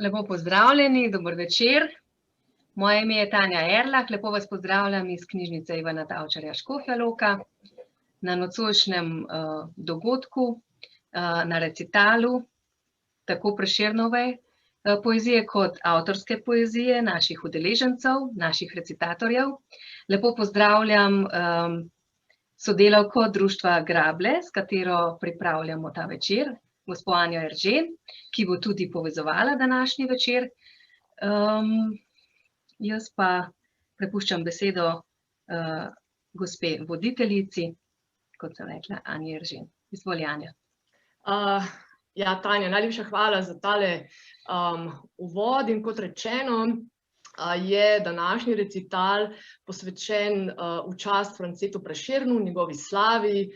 Lepo pozdravljeni, dober večer. Moje ime je Tanja Erlah, lepo vas pozdravljam iz knjižnice Ivana Tavčarja Škofja Loka na nocojšnjem dogodku, na recitalu tako Prešernove poezije kot avtorske poezije naših udeležencev, naših recitatorjev. Lepo pozdravljam sodelavko Društva Grable, s katero pripravljamo ta večer, gospo Anjo Eržen, ki bo tudi povezovala današnji večer. Jaz pa prepuščam besedo gospe voditeljici, kot sem rekla, Anji Eržen. Izvoli, Anja. Ja, Tanja, najlepša hvala za tale uvod in kot rečeno, je današnji recital posvečen v čast Francetu Prešernu, njegovi slavi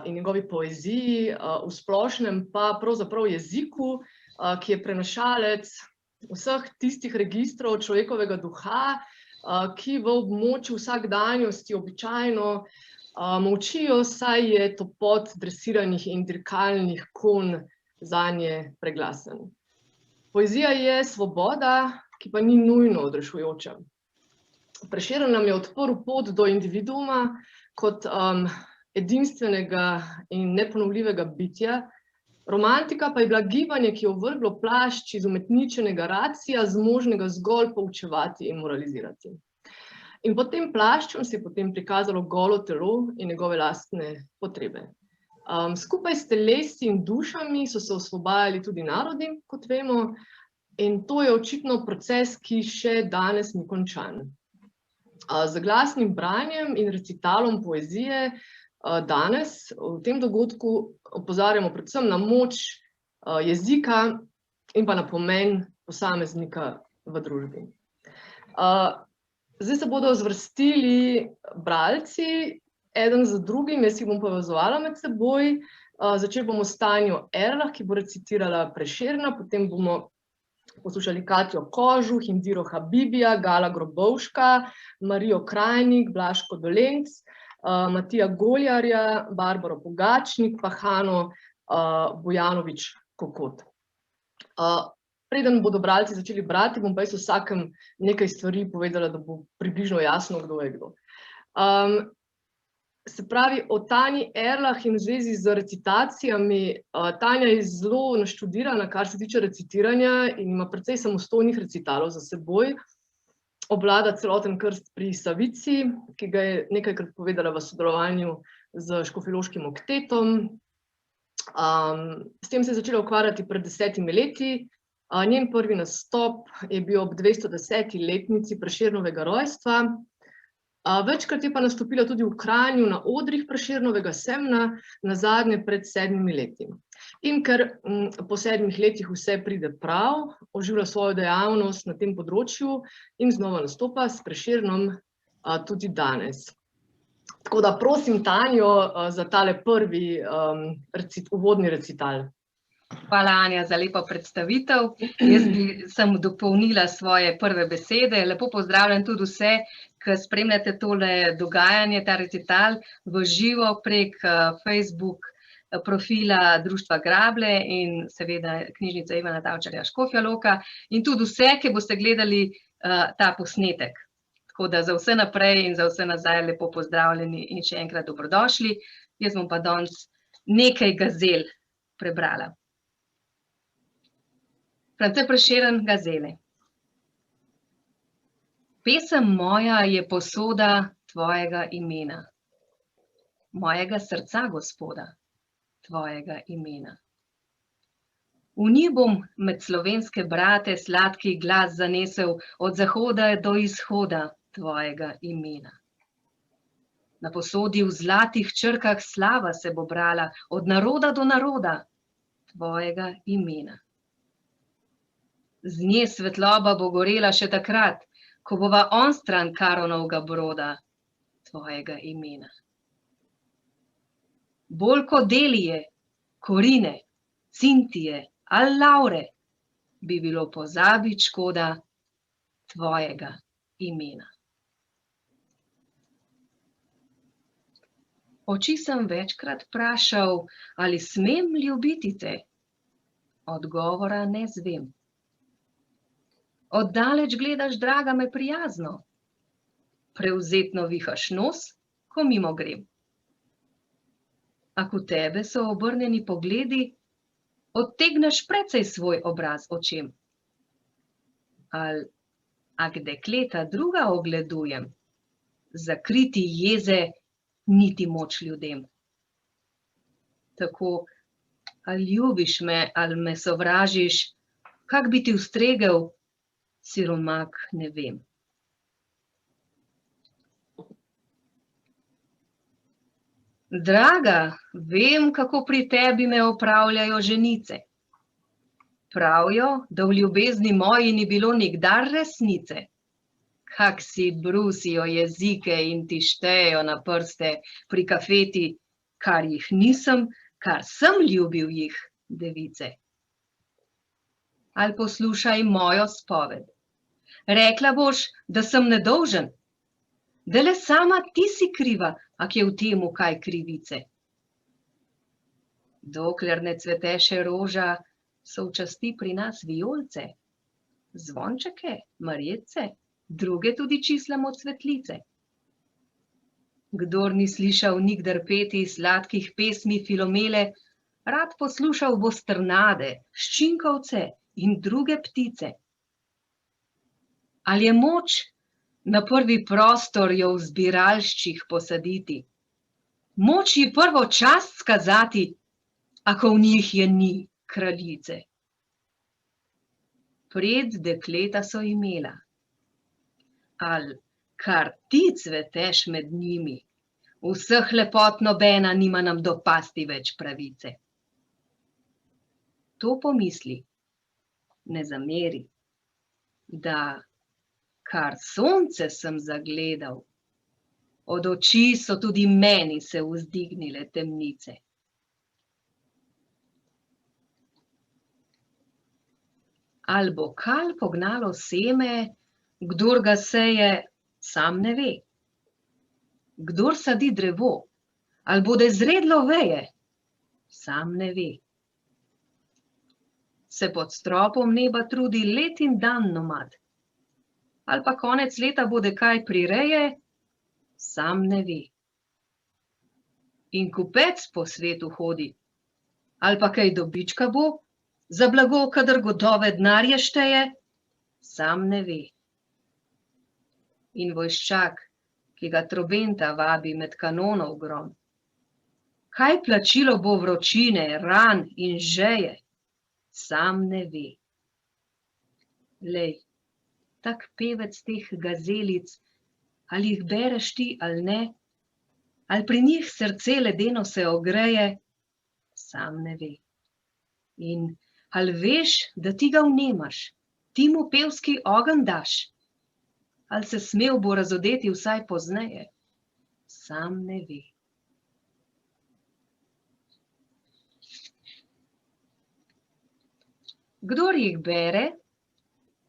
in njegovi poeziji, v splošnem pa pravzaprav jeziku, ki je prenašalec vseh tistih registrov človekovega duha, ki v območju vsakdanjosti običajno molčijo, saj je topot dresiranih in dirkalnih konj zanje preglasen. Poezija je svoboda, ki pa ni nujno odrešujoča. Prešeren nam je odprl pot do individuuma kot edinstvenega in neponovljivega bitja. Romantika pa je bila gibanje, ki je ovrglo plašč iz umetničenega racija, zmožnega zgolj poučevati in moralizirati. In pod tem plaščem se je potem prikazalo golo telo in njegove lastne potrebe. Skupaj s telesi in dušami so se osvobajali tudi narodi, kot vemo, in to je očitno proces, ki še danes ni končan. Z glasnim branjem in recitalom poezije danes v tem dogodku opozarjamo predvsem na moč jezika in pa na pomen posameznika v družbi. Zdaj se bodo zvrstili bralci, eden za drugim, jaz jih bom povezovala med seboj. Začeli bomo s Tanjo Erlah, ki bo recitirala Prešerna, potem bomo poslušali Katjo Kožuh, Indiro Habibija, Gala Grobovška, Marijo Krajnik, Blaško Dolenc, Matija Goljarja, Barbaro Pogačnik, pa Hano Bojanović Kokot. Preden bodo bralci začeli brati, bom pa jaz vsakem nekaj stvari povedala, da bo približno jasno, kdo je kdo. Se pravi, o Tanji Erlah in v zvezi z recitacijami, Tanja je zelo naštudirana, kar se tiče recitiranja, in ima precej samostojnih recitalov za seboj. Obvlada celoten krst pri Savici, ki ga je nekajkrat povedala v sodelovanju z Škofjeloškim oktetom. S tem se je začela ukvarjati pred 10 leti. Njen prvi nastop je bil ob 210. letnici Prešernovega rojstva. Večkrat je pa nastopila tudi v Kranju na odrih Prešernovega semna, nazadnje pred 7 leti. In ker po 7 letih vse pride prav, oživlja svojo dejavnost na tem področju in znova nastopa s Prešernom tudi danes. Tako da prosim Tanjo za tale prvi uvodni recital. Hvala, Anja, za lepo predstavitev. Jaz bi samo dopolnila svoje prve besede. Lepo pozdravljam tudi vse, ki spremljate tole dogajanje, ta recital v živo prek Facebook profila Društva Grable in seveda knjižnice Ivana Tavčarja Škofja Loka in tudi vse, ki boste gledali ta posnetek. Tako da za vse naprej in za vse nazaj lepo pozdravljeni in še enkrat dobrodošli. Jaz bom pa danes nekaj gazel prebrala. France Prešeren, gazele. Pesem moja je posoda tvojega imena, mojega srca, Gospoda, tvojega imena. V njih bom med slovenske brate sladki glas zanesel od zahoda do izhoda tvojega imena. Na posodi v zlatih črkah slava se bo brala od naroda do naroda tvojega imena. Z nje svetloba bo gorela še takrat, ko bova onstran Karonovga broda tvojega imena. Bolj kot Delije, Korine, Cintije ali Laure bi bilo pozabiti škoda tvojega imena. Oči sem večkrat vprašal, ali smem ljubiti te? Odgovora ne zvem. Oddaleč gledaš, draga, me prijazno. Prevzetno vihaš nos, ko mimo grem. A ko tebe so obrnjeni pogledi, odtegneš precej svoj obraz očem. Ak dekleta druga ogledujem, zakriti jeze niti moč ljudem. Tako, ali ljubiš me, ali me sovražiš, kak bi ti ustregel, siromak ne vem. Draga, vem, kako pri tebi me opravljajo ženice. Pravijo, da v ljubezni moji ni bilo nikdar resnice. Kak si brusijo jezike in ti štejejo na prste pri kafeti, kar jih nisem, kar sem ljubil jih, device. Ali poslušaj mojo spoved. Rekla boš, da sem nedolžen, da le sama ti si kriva, ak je v temu kaj krivice. Dokler ne cvete še roža, so v časti pri nas vijolce, zvončeke, marjece, druge tudi čislamo cvetlice. Kdor ni slišal nikdar peti sladkih pesmi Filomele, rad poslušal bo strnade, ščinkovce in druge ptice. Ali je moč na prvi prostor jo v zbiralščih posaditi? Moč ji prvo čast skazati, ako v njih je ni kraljice. Pred dekleta so imela, ali kar ti cveteš med njimi, vseh lepot nobena nima nam dopasti več pravice. To pomisli, ne zameri, da kar sonce sem zagledal, od oči so tudi meni se vzdignile temnice. Ali bo kal pognalo seme, kdor ga seje, sam ne ve. Kdor sadi drevo, ali bode zredlo veje, sam ne ve. Se pod stropom neba trudi let in dan nomad, ali pa konec leta bode kaj prireje, sam ne ve. In kupec po svetu hodi, ali pa kaj dobička bo, za blago, kadar godove denarje šteje, sam ne ve. In vojščak, ki ga trobenta vabi med kanonov grom, kaj plačilo bo vročine, ran in žeje, sam ne ve. Lej, tak pevec teh gazelic, ali jih bereš ti ali ne, ali pri njih srce ledeno se ogreje, sam ne ve. In ali veš, da ti ga vnemaš, ti mu pevski ogenj daš, ali se smel bo razodeti vsaj pozneje, sam ne ve. Kdor jih bere,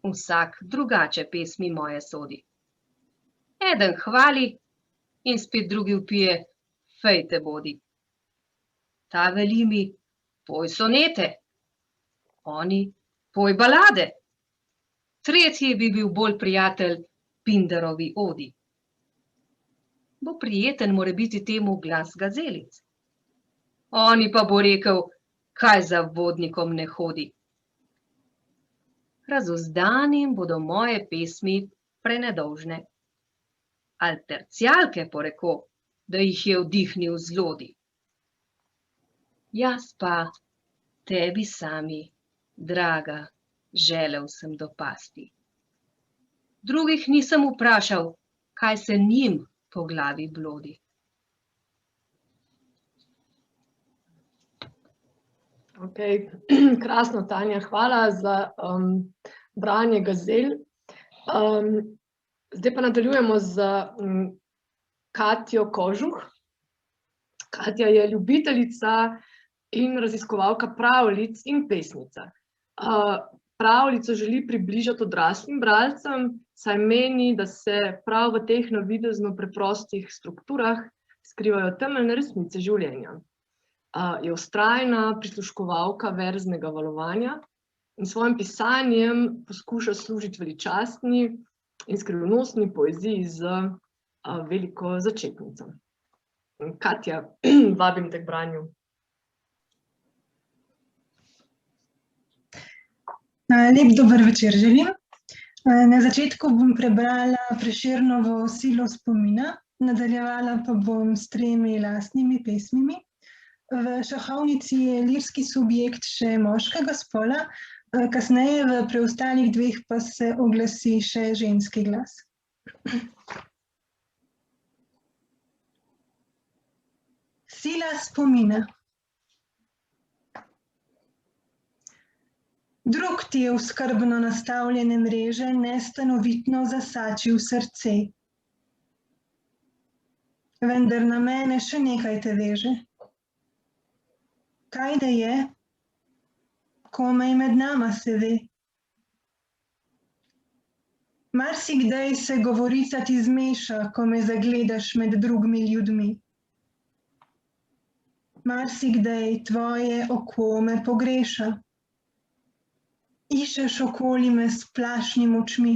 vsak drugače pesmi moje sodi. Eden hvali in spet drugi vpije, fejte bodi. Ta veli mi, poj sonete, oni, poj balade. Tretji bi bil bolj prijatelj Pindarovi odi. Bo prijeten more biti temu glas gazelic. Oni pa bo rekel, kaj za vodnikom ne hodi. Razuzdanim bodo moje pesmi prenedolžne. Ali tercijalke poreko, da jih je vdihnil zlodi. Jaz pa tebi sami, draga, želel sem dopasti. Drugih nisem vprašal, kaj se njim po glavi blodi. Ok, krasno, Tanja, hvala za branje gazel. Zdaj pa nadaljujemo z Katjo Kožuh. Katja je ljubiteljica in raziskovalka pravljic in pesnica. Pravljico želi približati odraslim bralcem, saj meni, da se prav v teh navidezno preprostih strukturah skrivajo temeljne resnice življenja. Je vztrajna prisluškovalka verznega valovanja, in svojim pisanjem poskuša služiti veličastni in skrivnostni poeziji z veliko začetnico. Katja, vabim te k branju. Lep dober večer želim. Na začetku bom prebrala Prešernovo Silo spomina, nadaljevala pa bom s 3 lastnimi pesmimi. V šahovnici je lirski subjekt še moškega spola, kasneje v preostalih 2 pa se oglasi še ženski glas. Sila spomina. Drug ti je v skrbno nastavljene mreže nestanovitno zasačil srce. Vendar na mene še nekaj te veže. Kaj da je? Komaj med nama se ve. Marsikdaj se govorica ti zmeša, ko me zagledaš med drugimi ljudmi. Marsikdaj tvoje oko me pogreša. Iščeš okoli me s plašnimi očmi.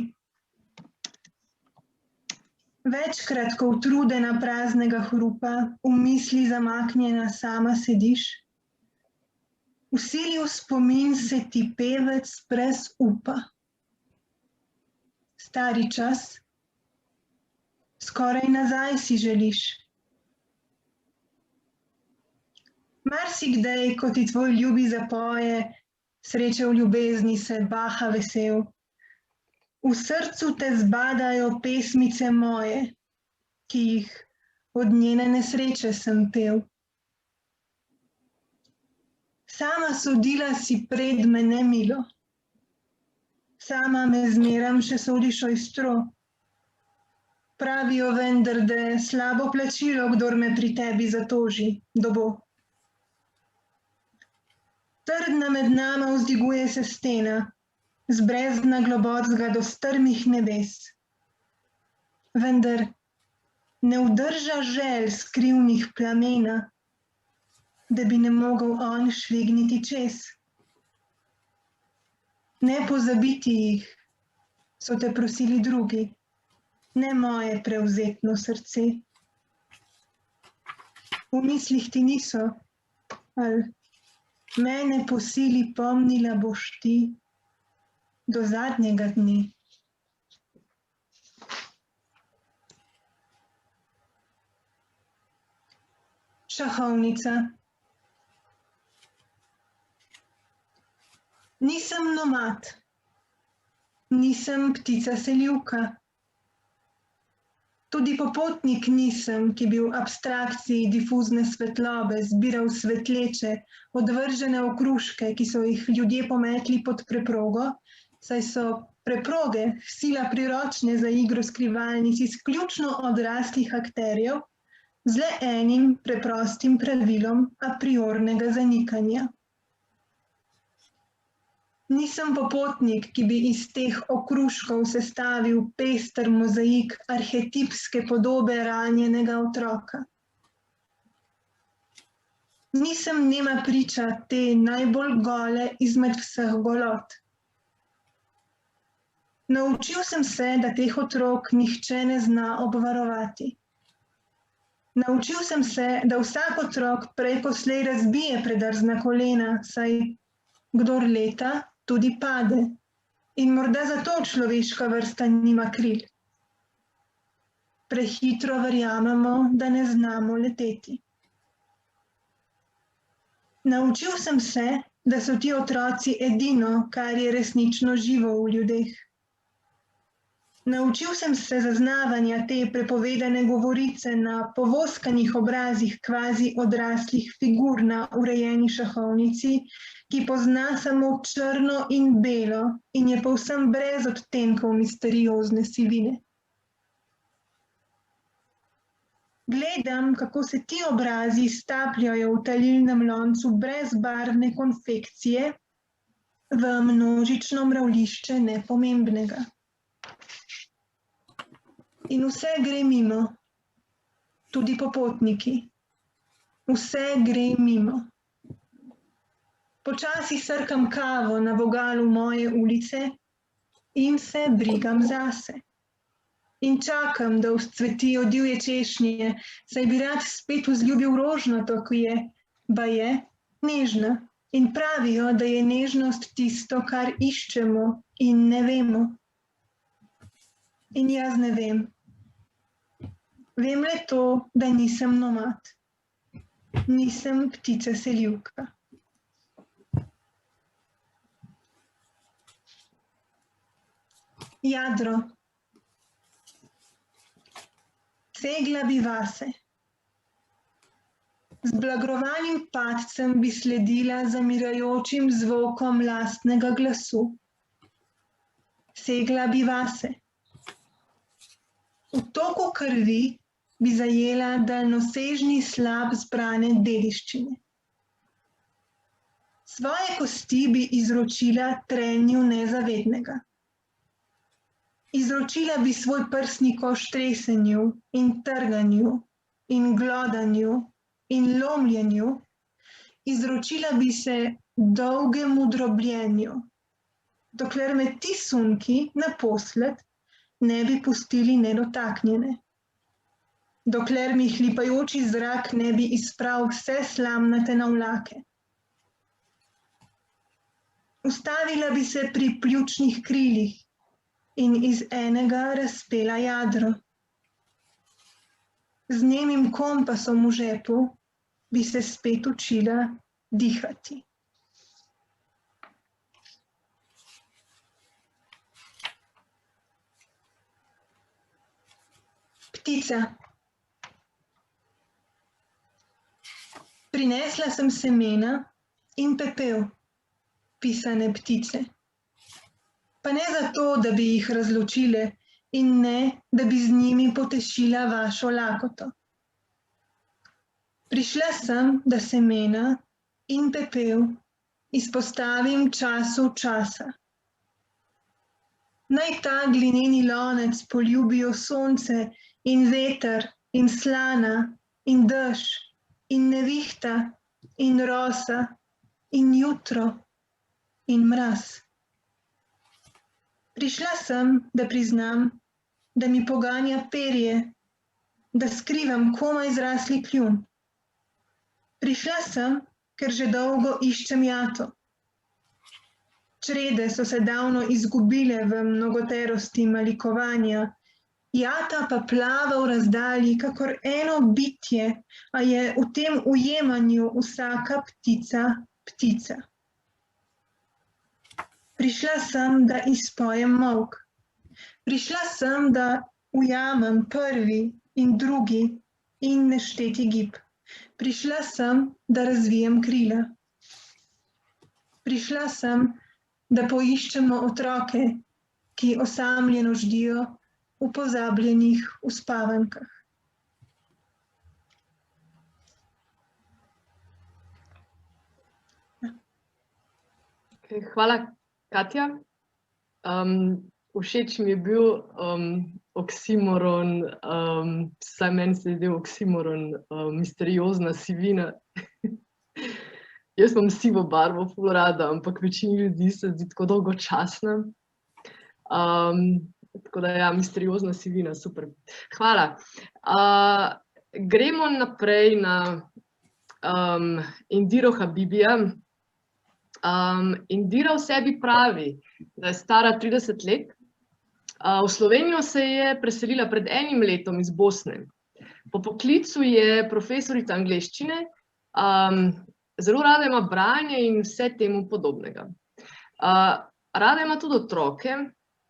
Večkrat, ko utrudena praznega hrupa, v misli zamaknjena sama sediš, vsilil spomin se ti pevec brez upa. Stari čas, skoraj nazaj si želiš. Marsikdaj, ko ti tvoj ljubi zapoje, sreče v ljubezni se baha vesel, v srcu te zbadajo pesmice moje, ki jih od njene nesreče sem pel. Sama sodila si pred me nemilo, sama me zmeram še sodiš ojstro. Pravijo vendar, da je slabo plačilo, kdor me pri tebi zatoži, dobo. Trdna med nama vzdiguje se stena, z brezna globocga do strmih nebes. Vendar ne vdrža želj skrivnih plamena, da bi ne mogel on švigniti čez. Ne pozabiti jih, so te prosili drugi, ne moje prevzetno srce. V mislih ti niso, ali mene po sili pomnila boš ti do zadnjega dne. Šahovnica. Nisem nomad, nisem ptica selivka. Tudi popotnik nisem, ki bi v abstrakciji difuzne svetlobe zbiral svetleče, odvržene okruške, ki so jih ljudje pometli pod preprogo, saj so preproge sila priročne za igro skrivalnic izključno odraslih akterjev z le enim preprostim pravilom a priornega zanikanja. Nisem popotnik, ki bi iz teh okruškov sestavil pester mozaik arhetipske podobe ranjenega otroka. Nisem nema priča te najbolj gole izmed vseh golot. Naučil sem se, da teh otrok nihče ne zna obvarovati. Naučil sem se, da vsak otrok prej ko slej razbije predrzna kolena, saj kdor leta, tudi pade, in morda zato človeška vrsta nima kril. Prehitro verjamemo, da ne znamo leteti. Naučil sem se, da so ti otroci edino, kar je resnično živo v ljudeh. Naučil sem se zaznavanja te prepovedane govorice na povoskanih obrazih kvazi odraslih figur na urejeni šahovnici, ki pozna samo črno in belo in je povsem brez odtenkov misteriozne sivine. Gledam, kako se ti obrazi stapljajo v talilnem loncu brezbarvne konfekcije v množično mravljišče nepomembnega. In vse gre mimo, tudi popotniki. Vse gre mimo. Počasi srkam kavo na vogalu moje ulice in se brigam zase. In čakam, da vzcvetijo divje češnje, saj bi rad spet vzljubil rožnato, ki je, baje, nežna. In pravijo, da je nežnost tisto, kar iščemo in ne vemo. In jaz ne vem. Vem le to, da nisem nomad. Nisem ptica selivka. Jadro. Cegla bi vase. Z blagrovanim padcem bi sledila zamirajočim zvokom lastnega glasu. Segla bi vase. V toku krvi bi zajela daljnosežni slab zbrane dediščine. Svoje kosti bi izročila trenju nezavednega. Izročila bi svoj prsni koš tresenju in trganju in glodanju in lomljenju. Izročila bi se dolgemu drobljenju, dokler me ti sunki naposled ne bi pustili nedotaknjene. Dokler mi hlipajoči zrak ne bi izpral vse slamnate navlake. Ustavila bi se pri pljučnih krilih in iz enega razpela jadro. Z nemim kompasom v žepu bi se spet učila dihati. Ptica. Prinesla sem semena in pepel, pisane ptice. Pa ne zato, da bi jih razločile in ne, da bi z njimi potešila vašo lakoto. Prišla sem, da semena in pepel izpostavim času časa. Naj ta glineni lonec poljubijo sonce in veter in slana in dež in nevihta in rosa in jutro in mraz. Prišla sem, da priznam, da mi poganja perje, da skrivam komaj zrasli kljun. Prišla sem, ker že dolgo iščem jato. Črede so se davno izgubile v mnogoterosti malikovanja, jata pa plava v razdalji, kakor eno bitje, a je v tem ujemanju vsaka ptica ptica. Prišla sem, da izpojem molk. Prišla sem, da ujamem prvi in drugi in nešteti gib. Prišla sem, da razvijem krila. Prišla sem, da poiščemo otroke, ki osamljeno ždijo v pozabljenih uspavankah. Hvala, Katja. Všeč mi je bil oksimoron, vsaj meni se je zdel oksimoron, misteriozna sivina. Jaz imam sivo barvo ful rada, ampak večini ljudi se zdi tako dolgočasna. Tako da ja, misteriozna sivina, super. Hvala. Gremo naprej na Indiro Habibija. Indira v sebi pravi, da je stara 30 let. V Slovenijo se je preselila pred enim letom iz Bosne. Po poklicu je profesorica angleščine, zelo rada ima branje in vse temu podobnega. Rada ima tudi otroke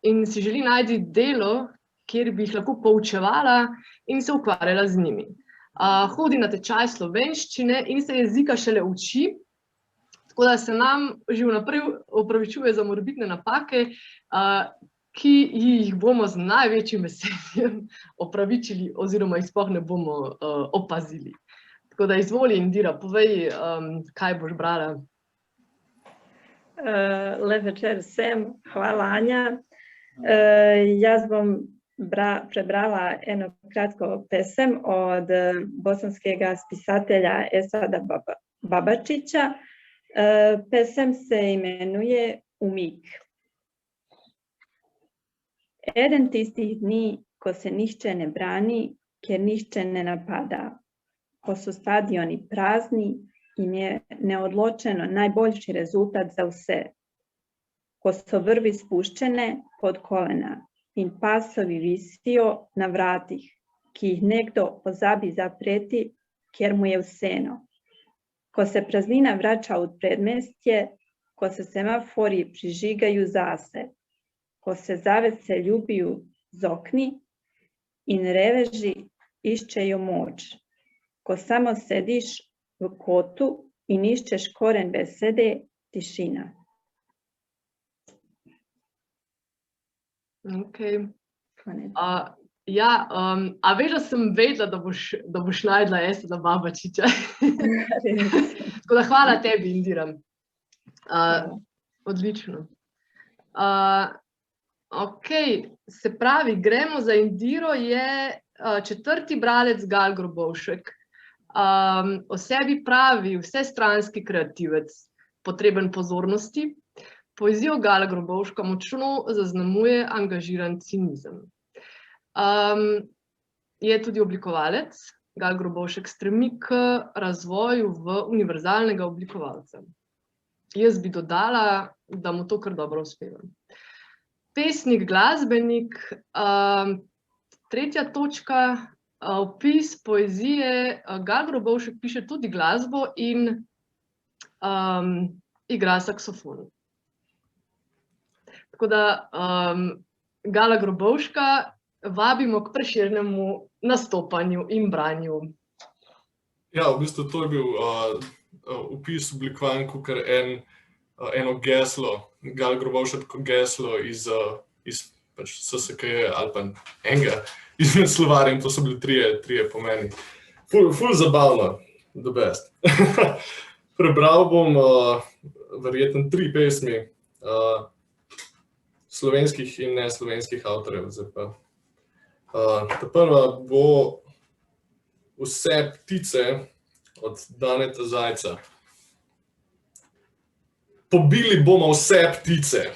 in si želi najti delo, kjer bi jih lahko poučevala in se ukvarjala z njimi. Hodi na tečaj slovenščine in se jezika šele uči, tako da se nam že vnaprej opravičuje za morebitne napake, ki jih bomo z največjim veseljem opravičili oziroma jih sploh ne bomo opazili. Tako da izvoli, Indira, povej, kaj boš brala. Lep večer vsem, hvala Anja. Jaz bom prebrala eno kratko pesem od bosanskega spisatelja Esada Babačića Pesem se imenuje Umik. Eden tistih dni, ko se nihče ne brani, kjer nihče ne napada, ko so stadioni prazni in je neodločeno najboljši rezultat za vse, ko so vrvi spuščene pod kolena in pasovi visijo na vratih, ki jih nekdo pozabi zapreti, kjer mu je vseeno, ko se praznina vrača v predmestje, ko se semafori prižigajo zase, ko se zavese ljubijo z okni in reveži iščejo moč, ko samo sediš v kotu in iščeš koren besede, tišina. Okay. A veš, da sem vedela, da boš najdla Esada Babačiča? Tako da hvala tebi, Indira. Odlično. Se pravi, gremo za Indiro, je četrti bralec Gal Grobovšek. O sebi pravi vsestranski kreativec, potreben pozornosti. Poezijo Gala Grobovška močno zaznamuje angažiran cinizem. Je tudi oblikovalec. Gal Grobovšek stremi k razvoju v univerzalnega oblikovalca. Jaz bi dodala, da mu to kar dobro uspeva. Pesnik, glasbenik, tretja točka, opis poezije. Gal Grobovšek piše tudi glasbo in igra saksofon. Tako da Gala Grobovška vabimo k Prešernemu nastopanju in branju. Ja, v bistvu to je bil opis oblikovan kakor eno geslo, Gal Grobovšek geslo iz SSKJ ali pa enega izmed slovarjev, to so bili trije pomeni. Ful zabavno, the best. Prebral bom verjetno 3 pesmi slovenskih in neslovenskih avtorjev. Ta prva bo Vse ptice od Daneta Zajca. Pobili bomo vse ptice.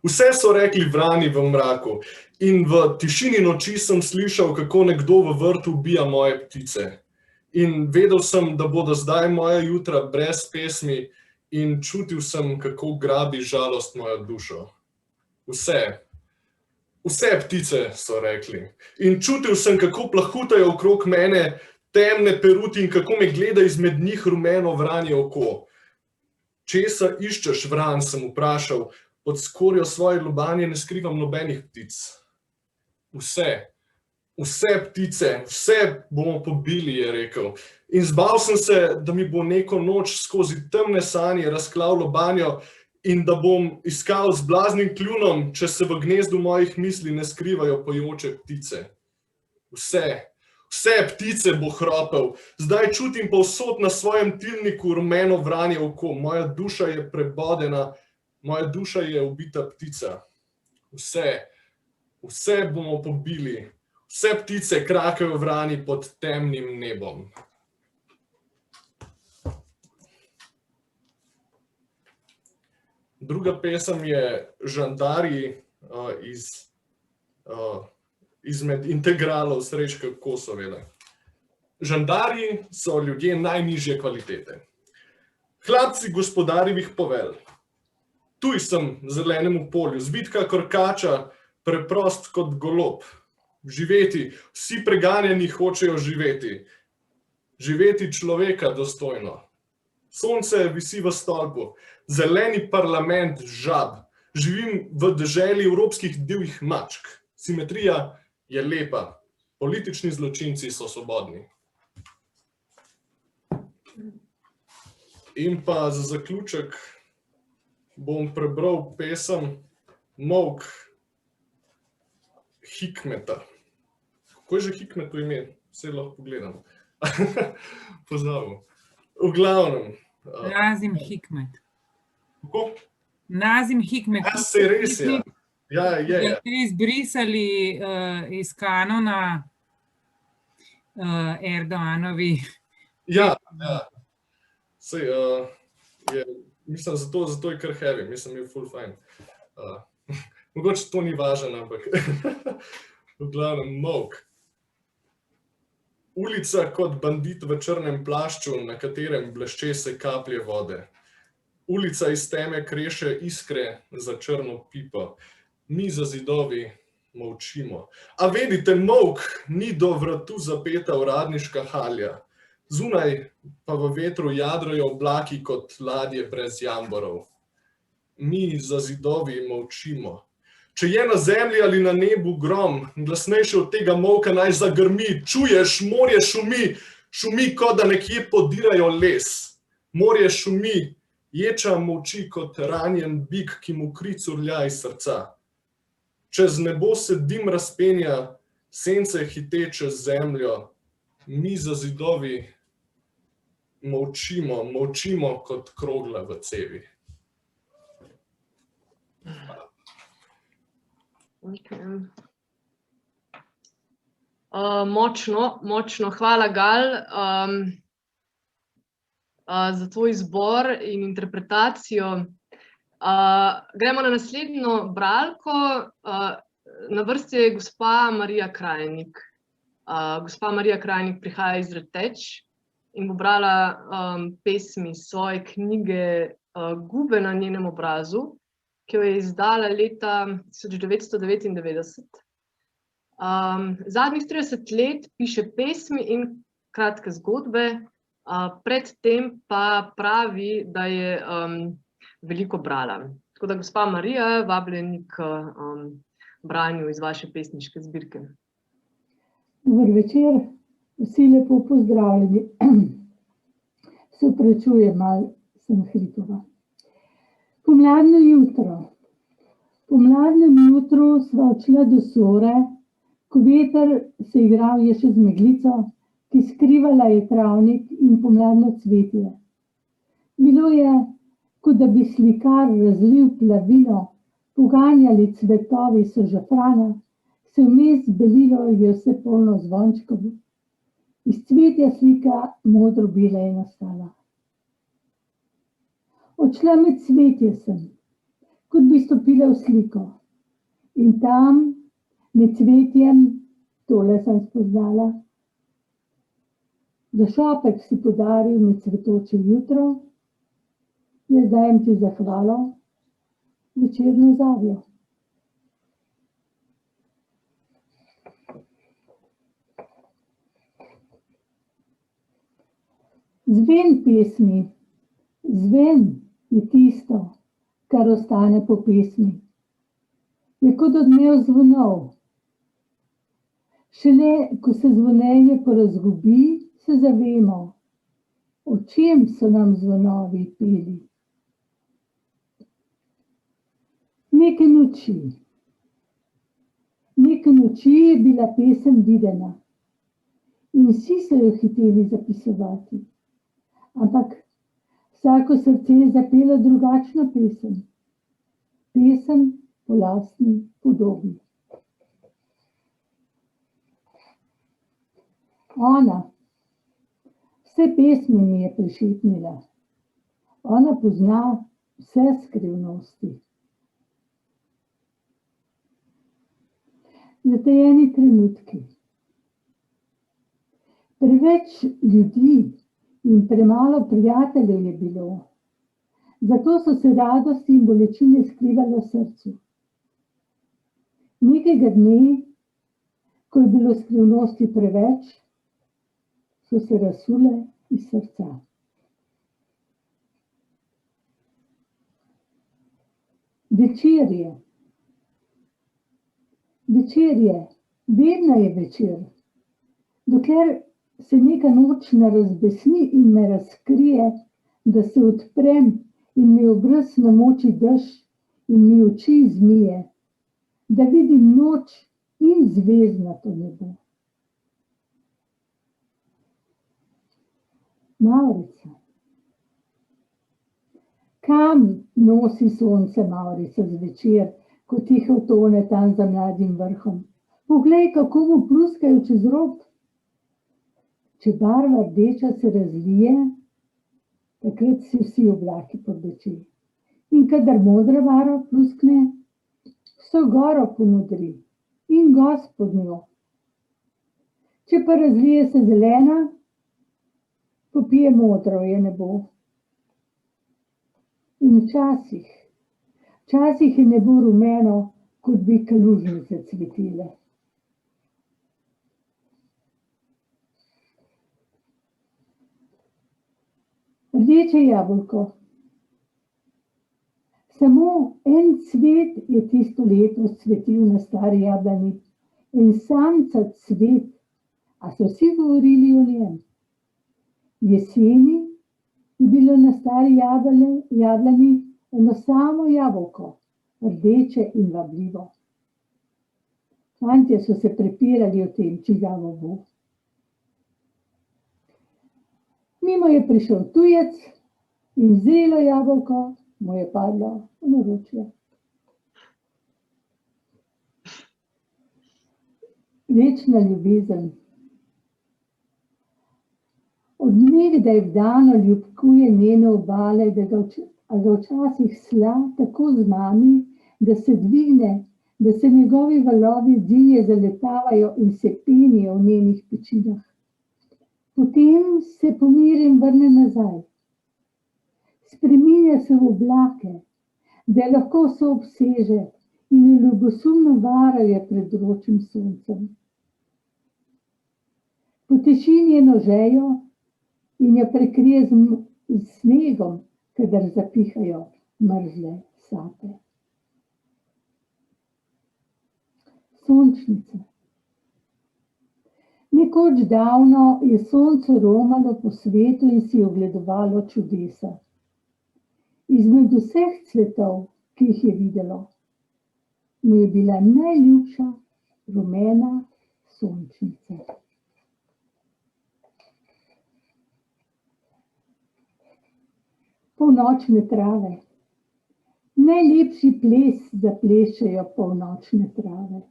Vse so rekli vrani v mraku in v tišini noči sem slišal, kako nekdo v vrtu ubija moje ptice. In vedel sem, da bodo zdaj moja jutra brez pesmi in čutil sem, kako grabi žalost mojo dušo. Vse ptice so rekli. In čutil sem, kako plahutajo okrog mene temne peruti in kako me gleda izmed njih rumeno vranje oko. Česa iščeš, vran, sem vprašal, pod skorjo svoje lubanje ne skrivam nobenih ptic. Vse ptice, vse bomo pobili, je rekel. In zbal sem se, da mi bo neko noč skozi temne sanje razklal lobanjo in da bom iskal z blaznim kljunom, če se v gnezdu mojih misli ne skrivajo pojoče ptice. Vse ptice bo hropel, zdaj čutim povsod na svojem tilniku rumeno vranje oko, moja duša je prebodena, moja duša je ubita ptica. Vse bomo pobili, vse ptice krakajo vrani pod temnim nebom. Druga pesem je Žandarji izmed integralov Srečka Kosovele. Žandarji so ljudje najnižje kvalitete. Hlapci gospodarjevih povelj. Tuj sem zelenemu polju, zvit kakor kača, preprost kot golob. Živeti, vsi preganjeni hočejo živeti. Živeti človeka dostojno. Sonce visi v stolpu, zeleni parlament žab. Živim v deželi evropskih divjih mačk. Simetrija je lepa, politični zločinci so svobodni. In pa za zaključek bom prebral pesem Molk Hikmeta. Kako je že Hikmetu ime? Vse lahko pogledam. Poznamo. V glavnem. Nazim Hikmet. Kako? Nazim Hikmet. Ja, se res je. Ja, je. Izbrisali iz kanona Erdoganovi. Ja. Sej, mislim, zato je kar heavy, mislim, je full fine. Mogoče to ni važno, ampak v glavnem molk. Ulica kot bandit v črnem plašču, na katerem blešče se kaplje vode. Ulica iz teme kreše iskre za črno pipo. Mi za zidovi molčimo. A vedite, molk ni do vratu zapeta uradniška halja. Zunaj pa v vetru jadrajo oblaki kot ladje brez jamborov. Mi za zidovi molčimo. Če je na zemlji ali na nebu grom, glasnejše od tega molka naj zagrmi. Čuješ, morje šumi, šumi, kot da nekje podirajo les. Morje šumi, ječa molči kot ranjen bik, ki mu kri curlja iz srca. Čez nebo se dim razpenja, sence hite čez zemljo. Mi za zidovi molčimo, molčimo kot krogla v cevi. Okay. Močno. Hvala, Gal, za tvoj izbor in interpretacijo. Gremo na naslednjo bralko. Na vrsti je gospa Marija Krajnik. Gospa Marija Krajnik prihaja iz Reteč in bo brala pesmi svoje knjige Gube na njenem obrazu, ki jo je izdala leta 1999. Zadnjih 30 let piše pesmi in kratke zgodbe, predtem pa pravi, da je veliko brala. Tako da, gospa Marija, vabljeni k branju iz vaše pesniške zbirke. Dober večer, vsi lepo pozdravljeni. Se opravičujem, malo sem hripova. Pomladno jutro. Po mladnem jutru sva odšla do Sore, ko veter se igral je še z meglico, ki skrivala je travnik in pomladno cvetje. Bilo je, kot da bi slikar razlil plavilo, poganjali cvetovi sožafrana, se vmes belilo je vse polno zvončkov. Iz cvetja slika modro-bela je nastala. Odšla med cvetje sem, kot bi stopila v sliko. In tam, med cvetjem, tole sem spoznala. Za šopek si podaril med cvetoče jutro, jaz dajem ti zahvalo, večerno zavjo. Zven pesmi, zven je tisto, kar ostane po pesmi. Je kot odmev zvonov. Šele, ko se zvonjenje porazgubi, se zavemo, o čem so nam zvonovi peli. Neke noči je bila pesem videna in vsi so jo hiteli zapisovati. Ampak vsako srce je zapelo drugačno pesem. Pesem po lastni podobi. Ona, vse pesmi mi je prišepnila. Ona pozna vse skrivnosti. Zatajeni trenutki. Preveč ljudi in premalo prijateljev je bilo. Zato so se radosti in bolečine skrivale v srcu. Nekega dne, ko je bilo skrivnosti preveč, so se razsule iz srca. Večer je. Večer je. Vedno je večer. Dokler se neka noč ne razbesni in me razkrije, da se odprem in mi obraz namoči dež in mi oči zmije, da vidim noč in zvezdnato nebo. Mavrica. Kam nosi sonce Mavrica zvečer, ko tiho tone tam za mladim vrhom? Poglej, kako mu pluskajo čez rob. Če barva rdeča se razlije, takrat se vsi oblaki pordeči. In kadar modra barva pluskne, vso goro pomodri in gos pod njo. Če pa razvije se zelena, popije modro, je nebo. In včasih je nebo rumeno, kot bi kalužnice cvetile. Rdeče jabolko. Samo en cvet je tisto leto cvetil na stari jablani. En samcat cvet, a so vsi govorili o njem. Jeseni je bilo na stari jablani eno samo jabolko, rdeče in vabljivo. Fantje so se prepirali o tem, čigavo bo. Mimo je prišel tujec in zrelo jabolko mu je padlo v naročje. Večna ljubezen. Od nekdaj vdano ljubkuje njene obale, a ga včasih sla tako zmami, da se dvigne, da se njegovi valovi divje zaletavajo in se penijo v njenih pečinah. Potem se pomirim vrne nazaj. Spreminja se v oblake, da lahko se obseže in jo ljubosumno varuje pred vročim soncem. Poteši njeno žejo in jo prekrije z snegom, kadar zapihajo mrzle sape. Sončnica. Nekoč davno je sonce romalo po svetu in si ogledovalo čudesa. Izmed vseh cvetov, ki jih je videlo, mu je bila najljubša rumena sončnica. Polnočne trave. Najlepši ples zaplešejo polnočne trave.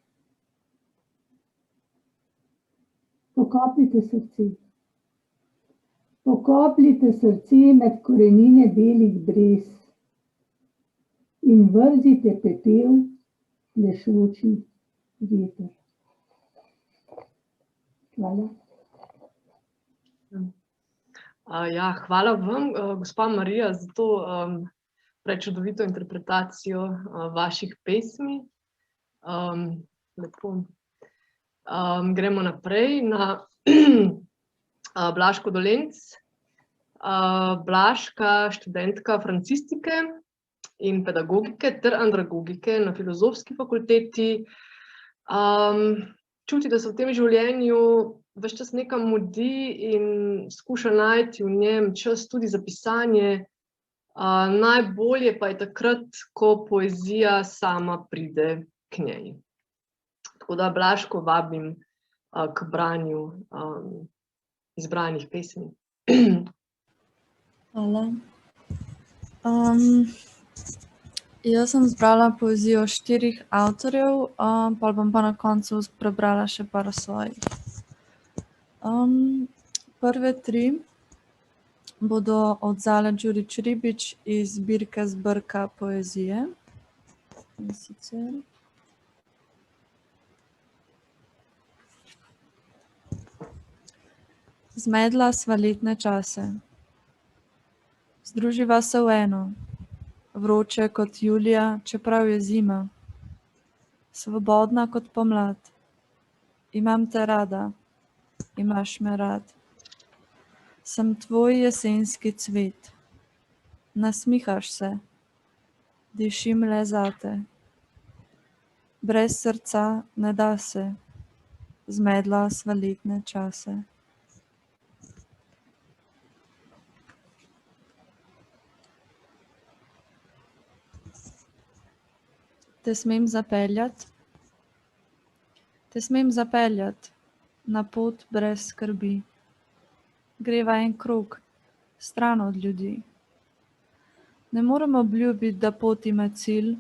Pokopljite srce. Pokopljite srce med korenine belih brez in vrzite pepel plešoči veter. Hvala. Ja, hvala vam, gospa Marija, za to prečudovito interpretacijo vaših pesmi. Lepo. Gremo naprej na Blažko Dolenc. Blažka, študentka francistike in pedagogike ter andragogike na Filozofski fakulteti. Čuti, da se v tem življenju ves čas nekam mudi in skuša najti v njem čas tudi za pisanje. Najbolje pa je takrat, ko poezija sama pride k njej. Tako da Blažko vabim k branju izbranih pesmi. Hvala. Jaz sem zbrala poezijo 4 avtorjev, pa bom pa na koncu prebrala še par svojih. Prve 3 bodo od Zale Đurić Ribić iz zbirke Zbrka poezije. In sicer Zmedla sva letne čase. Združiva se v eno, vroče kot julija, čeprav je zima. Svobodna kot pomlad. Imam te rada, imaš me rad. Sem tvoj jesenski cvet. Nasmihaš se, dišim le zate. Brez srca ne da se, zmedla sva letne čase. Te smem zapeljati? Te smem zapeljati na pot brez skrbi. Greva en krog, stran od ljudi. Ne morem obljubiti, da pot ima cilj.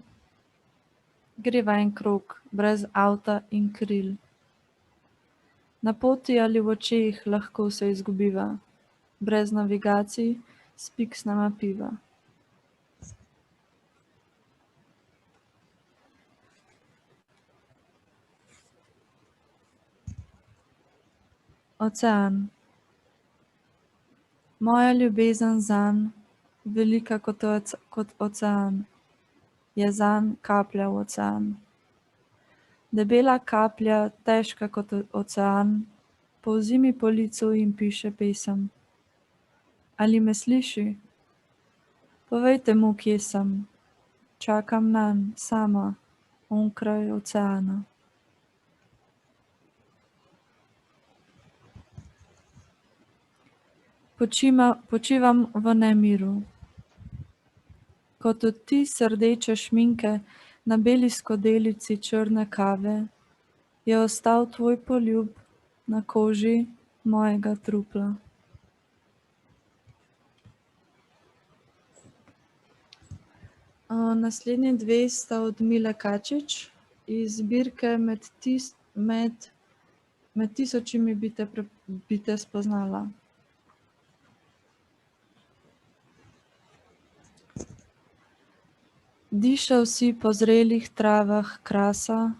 Greva en krog, brez avta in kril. Na poti ali v očeh lahko se izgubiva. Brez navigacij spik s nama piva. Ocean. Moja ljubezen zanj, velika kot ocean, je zanj kaplja v ocean. Debela kaplja, težka kot ocean, polzi po licu in piše pesem. Ali me sliši? Povejte mu, kje sem. Čakam nanj, sama, onkraj oceana. Počivam v nemiru. Kot odtis rdeče šminke na beli skodelici črne kave, je ostal tvoj poljub na koži mojega trupla. Naslednji dve sta od Mile Kačič iz zbirke Med tisočimi bi te spoznala. Dišal si po zrelih travah krasa,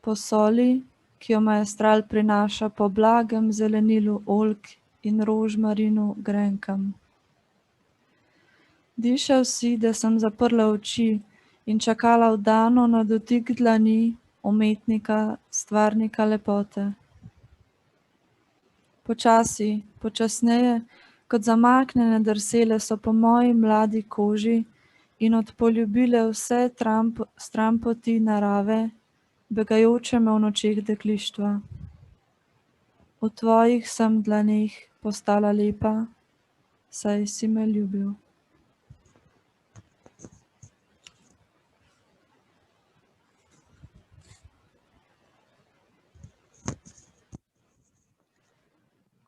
po soli, ki jo maestral prinaša po blagem zelenilu oljk in rožmarinu grenkam. Dišal si, da sem zaprla oči in čakala vdano na dotik dlani umetnika, stvarnika lepote. Počasi, počasneje, kot zamaknjene drsele so po moji mladi koži in odpoljubile vse stranpoti narave, begajoče me v nočeh deklištva. V tvojih sem dlaneh postala lepa, saj si me ljubil.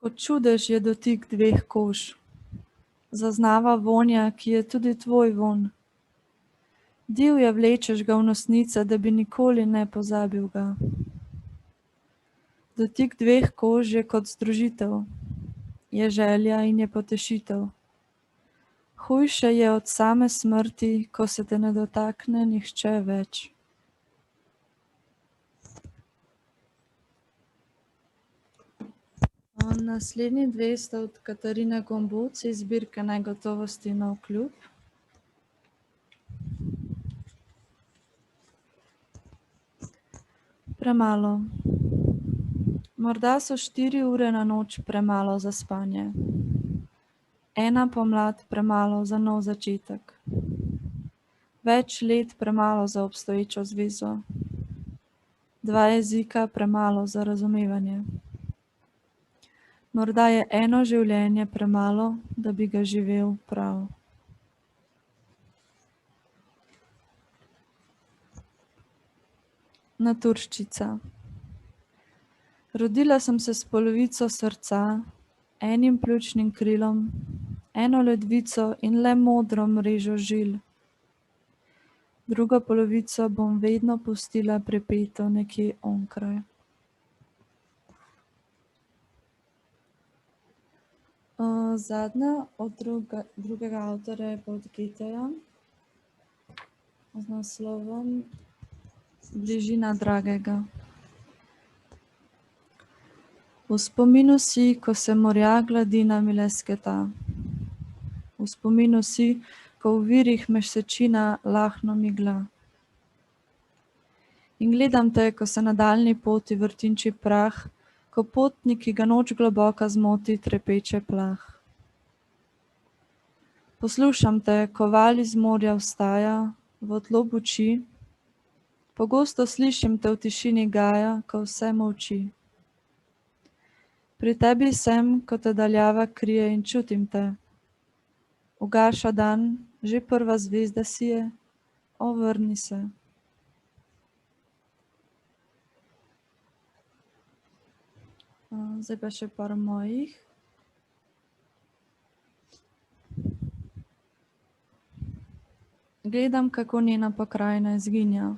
Kot čudež je dotik dveh kož. Zaznava vonja, ki je tudi tvoj vonj. Divje vlečeš ga v nosnice, da bi nikoli ne pozabil ga. Dotik dveh kož je kot združitev, je želja in je potešitev. Hujše je od same smrti, ko se te ne dotakne nihče več. Naslednji dve sta od Katarine Gombuc iz zbirke Negotovosti navkljub. Premalo. Morda so 4 ure na noč premalo za spanje. Ena pomlad premalo za nov začetek. Več let premalo za obstoječo zvezo. 2 jezika premalo za razumevanje. Morda je eno življenje premalo, da bi ga živel prav. Naturščica. Rodila sem se s polovico srca, enim pljučnim krilom, eno ledvico in le modro mrežo žil. Drugo polovico bom vedno pustila pripeto nekje onkraj. Zadnja od drugega avtorja je pa od Geteja z naslovom Bližina dragega. V spominu si, ko se morja gladina mi lesketa. V spominu si, ko v virih mesečina lahno migla. In gledam te, ko se na daljni poti vrtinči prah, ko potnik, ki ga noč globoka zmoti, trepeče plah. Poslušam te, ko val iz morja vstaja, v odlob oči, pogosto slišim te v tišini gaja, ko vse molči. Pri tebi sem, ko te daljava krije in čutim te. Ugaša dan, že prva zvezda sije, o, vrni se. Zdaj pa še par mojih. Gledam, kako njena pokrajina izginja,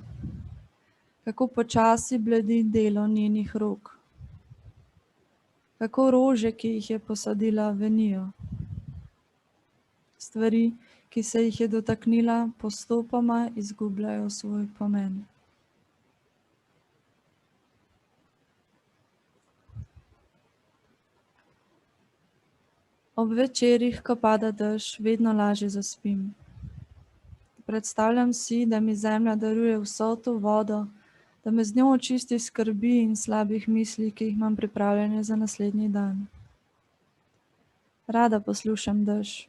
kako počasi bledi delo njenih rok, kako rože, ki jih je posadila, venijo. Stvari, ki se jih je dotaknila, postopoma izgubljajo svoj pomen. Ob večerih, ko pada dež, vedno lažje zaspim. Predstavljam si, da mi zemlja daruje vso to vodo, da me z njo očisti skrbi in slabih misli, ki jih imam pripravljene za naslednji dan. Rada poslušam dež,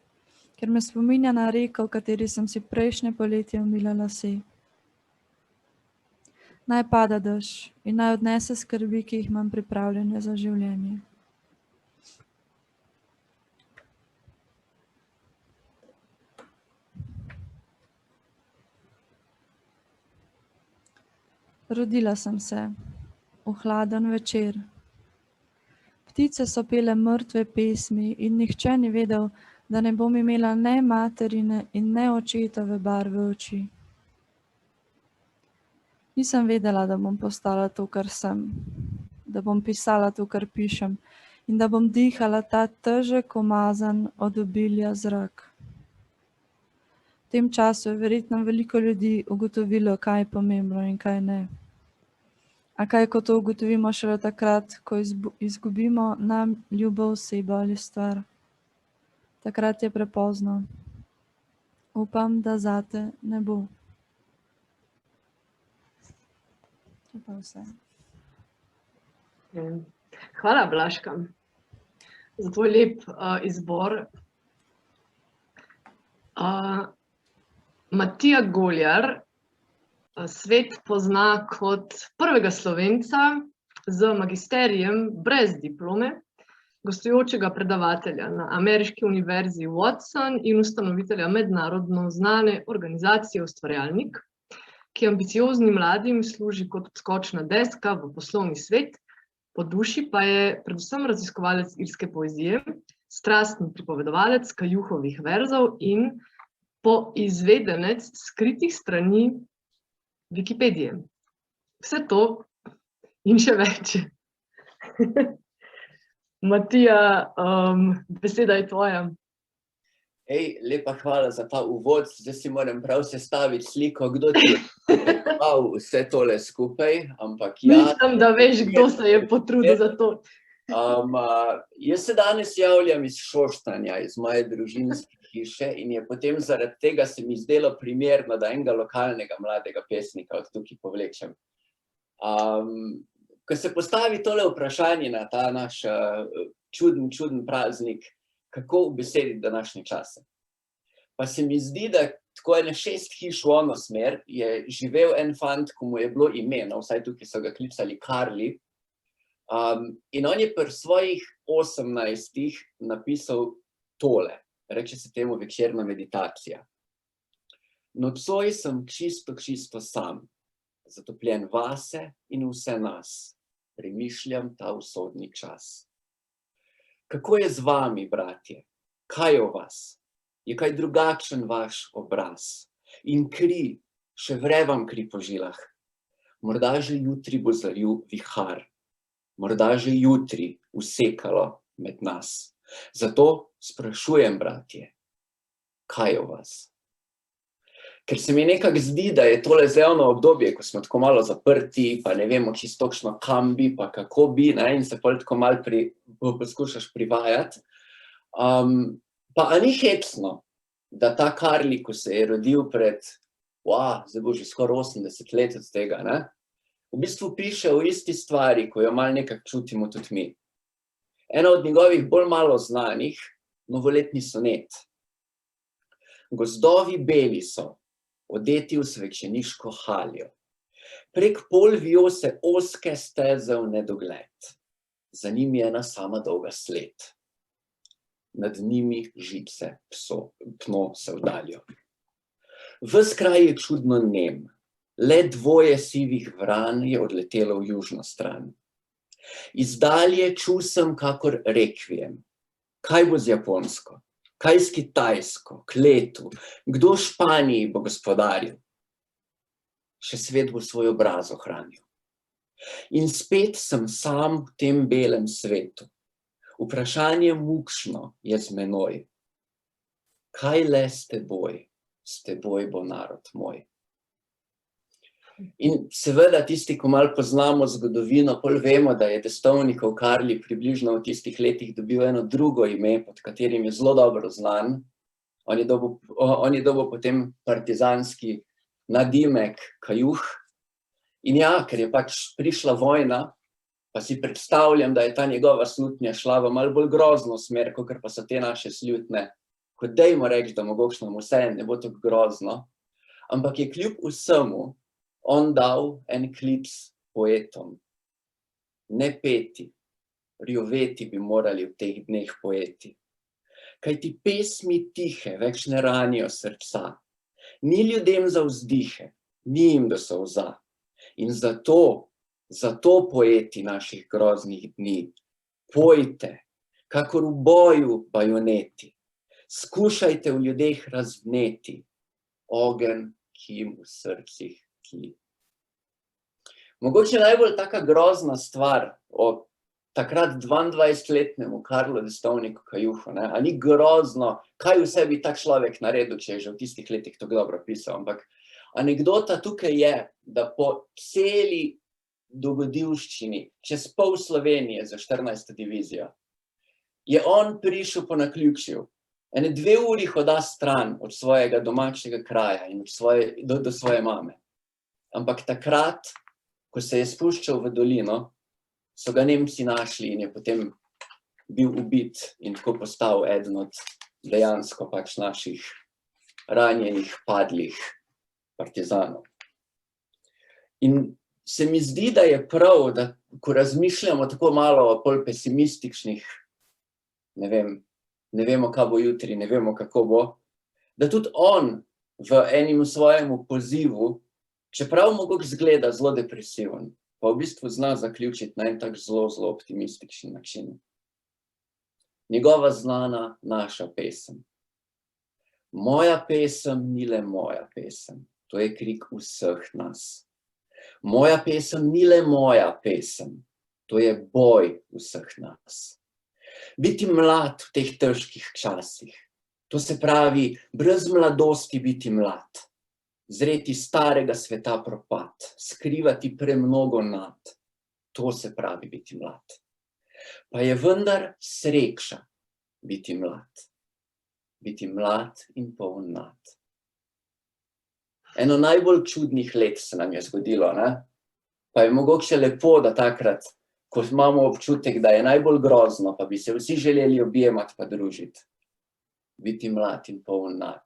ker me spominja na reko, v kateri sem si prejšnje poletje umila lase. Naj pada dež in naj odnese skrbi, ki jih imam pripravljene za življenje. Rodila sem se v hladen večer. Ptice so pele mrtve pesmi in nihče ni vedel, da ne bom imela ne materine in ne očetove barve oči. Nisem vedela, da bom postala to, kar sem, da bom pisala to, kar pišem in da bom dihala ta težek, umazan od obilja zrak. V tem času je verjetno veliko ljudi ugotovilo, kaj je pomembno in kaj ne. A kaj, ko to ugotovimo šele takrat, ko izgubimo nam ljubo osebo ali stvar? Takrat je prepozno. Upam, da zate ne bo. To pa vse. Hvala, Blažka, za tvoj lep izbor. Matija Goljar svet pozna kot prvega Slovenca z magisterijem brez diplome, gostujočega predavatelja na ameriški univerzi Watson in ustanovitelja mednarodno znane organizacije Ustvarjalnik, ki ambicioznim mladim služi kot odskočna deska v poslovni svet, po duši pa je predvsem raziskovalec irske poezije, strastni pripovedovalec Kajuhovih verzov in poizvedenec skritih strani Wikipedije. Vse to in še več. Matija, beseda je tvoja. Lepa hvala za ta uvod. Zdaj si moram prav sestaviti sliko, kdo ti je pripravil vse tole skupaj. Ampak ja, mislim, da veš, kdo se je potrudil za to. Jaz se danes javljam iz Šoštanja, iz moje družinske hiše in je potem zaradi tega se mi zdelo primerno, da enega lokalnega mladega pesnika od tukaj povlečem. Ko se postavi tole vprašanje na ta naš čuden praznik, kako ubesediti današnje čase. Pa se mi zdi, da tako 6 hiš v ono smer je živel en fant, ko mu je bilo ime, vsaj tukaj so ga klicali Karli, in on je pri svojih 18 napisal tole, reče se temu večerna meditacija. Nocoj sem čisto sam, zatopljen vase in vse nas, premišljam ta usodni čas. Kako je z vami, bratje? Kaj je v vas? Je kaj drugačen vaš obraz? In kri, še vre vam kri po žilah. Morda že jutri bo zaril vihar. Morda že jutri usekalo med nas. Zato sprašujem, bratje, kaj je v vas? Ker se mi nekako zdi, da je tole zeleno obdobje, ko smo tako malo zaprti, pa ne vemo čisto točno kam bi, pa kako bi, in se pol tako malo poskušaš privajati. Pa a ni hecno, da ta Karli, ko se je rodil pred, zdaj bo že skoraj 80 let od tega, v bistvu piše o isti stvari, ko jo malo nekako čutimo tudi mi. Ena od njegovih bolj malo znanih, novoletni sonet. Gozdovi beli so, odeti v svečeniško haljo. Prek pol vijo se ozke steze v nedogled. Za njimi ena sama dolga sled. Nad njimi žice pno se vdaljo. Ves kraj je čudno nem. Le 2 sivih vran je odletelo v južno stran. Izdalje čusem kakor rekvijem. Kaj bo z Japonsko? Kaj s Kitajsko, Kletu, kdo v Španiji bo gospodaril? Še svet bo svoj obraz ohranil. In spet sem sam v tem belem svetu. Vprašanje mukšno je z menoj. kaj le s teboj bo narod moj. In seveda tisti, ko malo poznamo zgodovino, pol vemo, da je Destovnikov Karli približno v tistih letih dobil eno drugo ime, pod katerim je zelo dobro znan. On je dobil potem partizanski nadimek Kajuh. In ja, ker je pač prišla vojna, pa si predstavljam, da je ta njegova slutnja šla v malo bolj grozno smer, kakor pa so te naše slutne. Kot dajmo reči, da mogoče nam vse ne bo tako grozno, ampak je kljub vsemu on dal en klic poetom. Ne peti, rjoveti bi morali v teh dneh poeti. Kajti pesmi tihe več ne ranijo srca, ni ljudem za vzdihe, ni jim do solza. In zato poeti naših groznih dni, pojte, kakor v boju bajoneti, skušajte v ljudeh razvneti ogenj, ki jim v srcih tli. Mogoče najbolj taka grozna stvar o takrat 22-letnemu Karlu Destovniku Kajuhu, ne? A ni grozno, kaj vse bi tak človek naredil, če je že v tistih letih to dobro pisal, ampak anekdota tukaj je, da po celi dogodivščini, čez pol Slovenije za 14. divizijo, je on prišel po naključju, ene 2 uri hoda stran od svojega domačega kraja in do svoje mame. Ampak takrat, ko se je spuščal v dolino, so ga Nemci našli in je potem bil ubit in tako postal eden od dejansko pač naših ranjenih, padlih partizanov. In se mi zdi, da je prav, da ko razmišljamo tako malo o pol pesimističnih, ne vemo, kaj bo jutri, ne vemo, kako bo, da tudi on v enim svojemu pozivu, čeprav mogoče zgleda zelo depresiven, pa v bistvu zna zaključiti na en tak zelo, zelo optimistični način. Njegova znana naša pesem. Moja pesem ni le moja pesem, to je krik vseh nas. Moja pesem ni le moja pesem, to je boj vseh nas. Biti mlad v teh težkih časih, to se pravi brez mladosti biti mlad. Zreti starega sveta propad, skrivati premnogo nad, to se pravi biti mlad. Pa je vendar sreča biti mlad in poln nad. Eno najbolj čudnih let se nam je zgodilo, ne? Pa je mogoče lepo, da takrat, ko imamo občutek, da je najbolj grozno, pa bi se vsi želeli objemati pa družiti. Biti mlad in poln nad.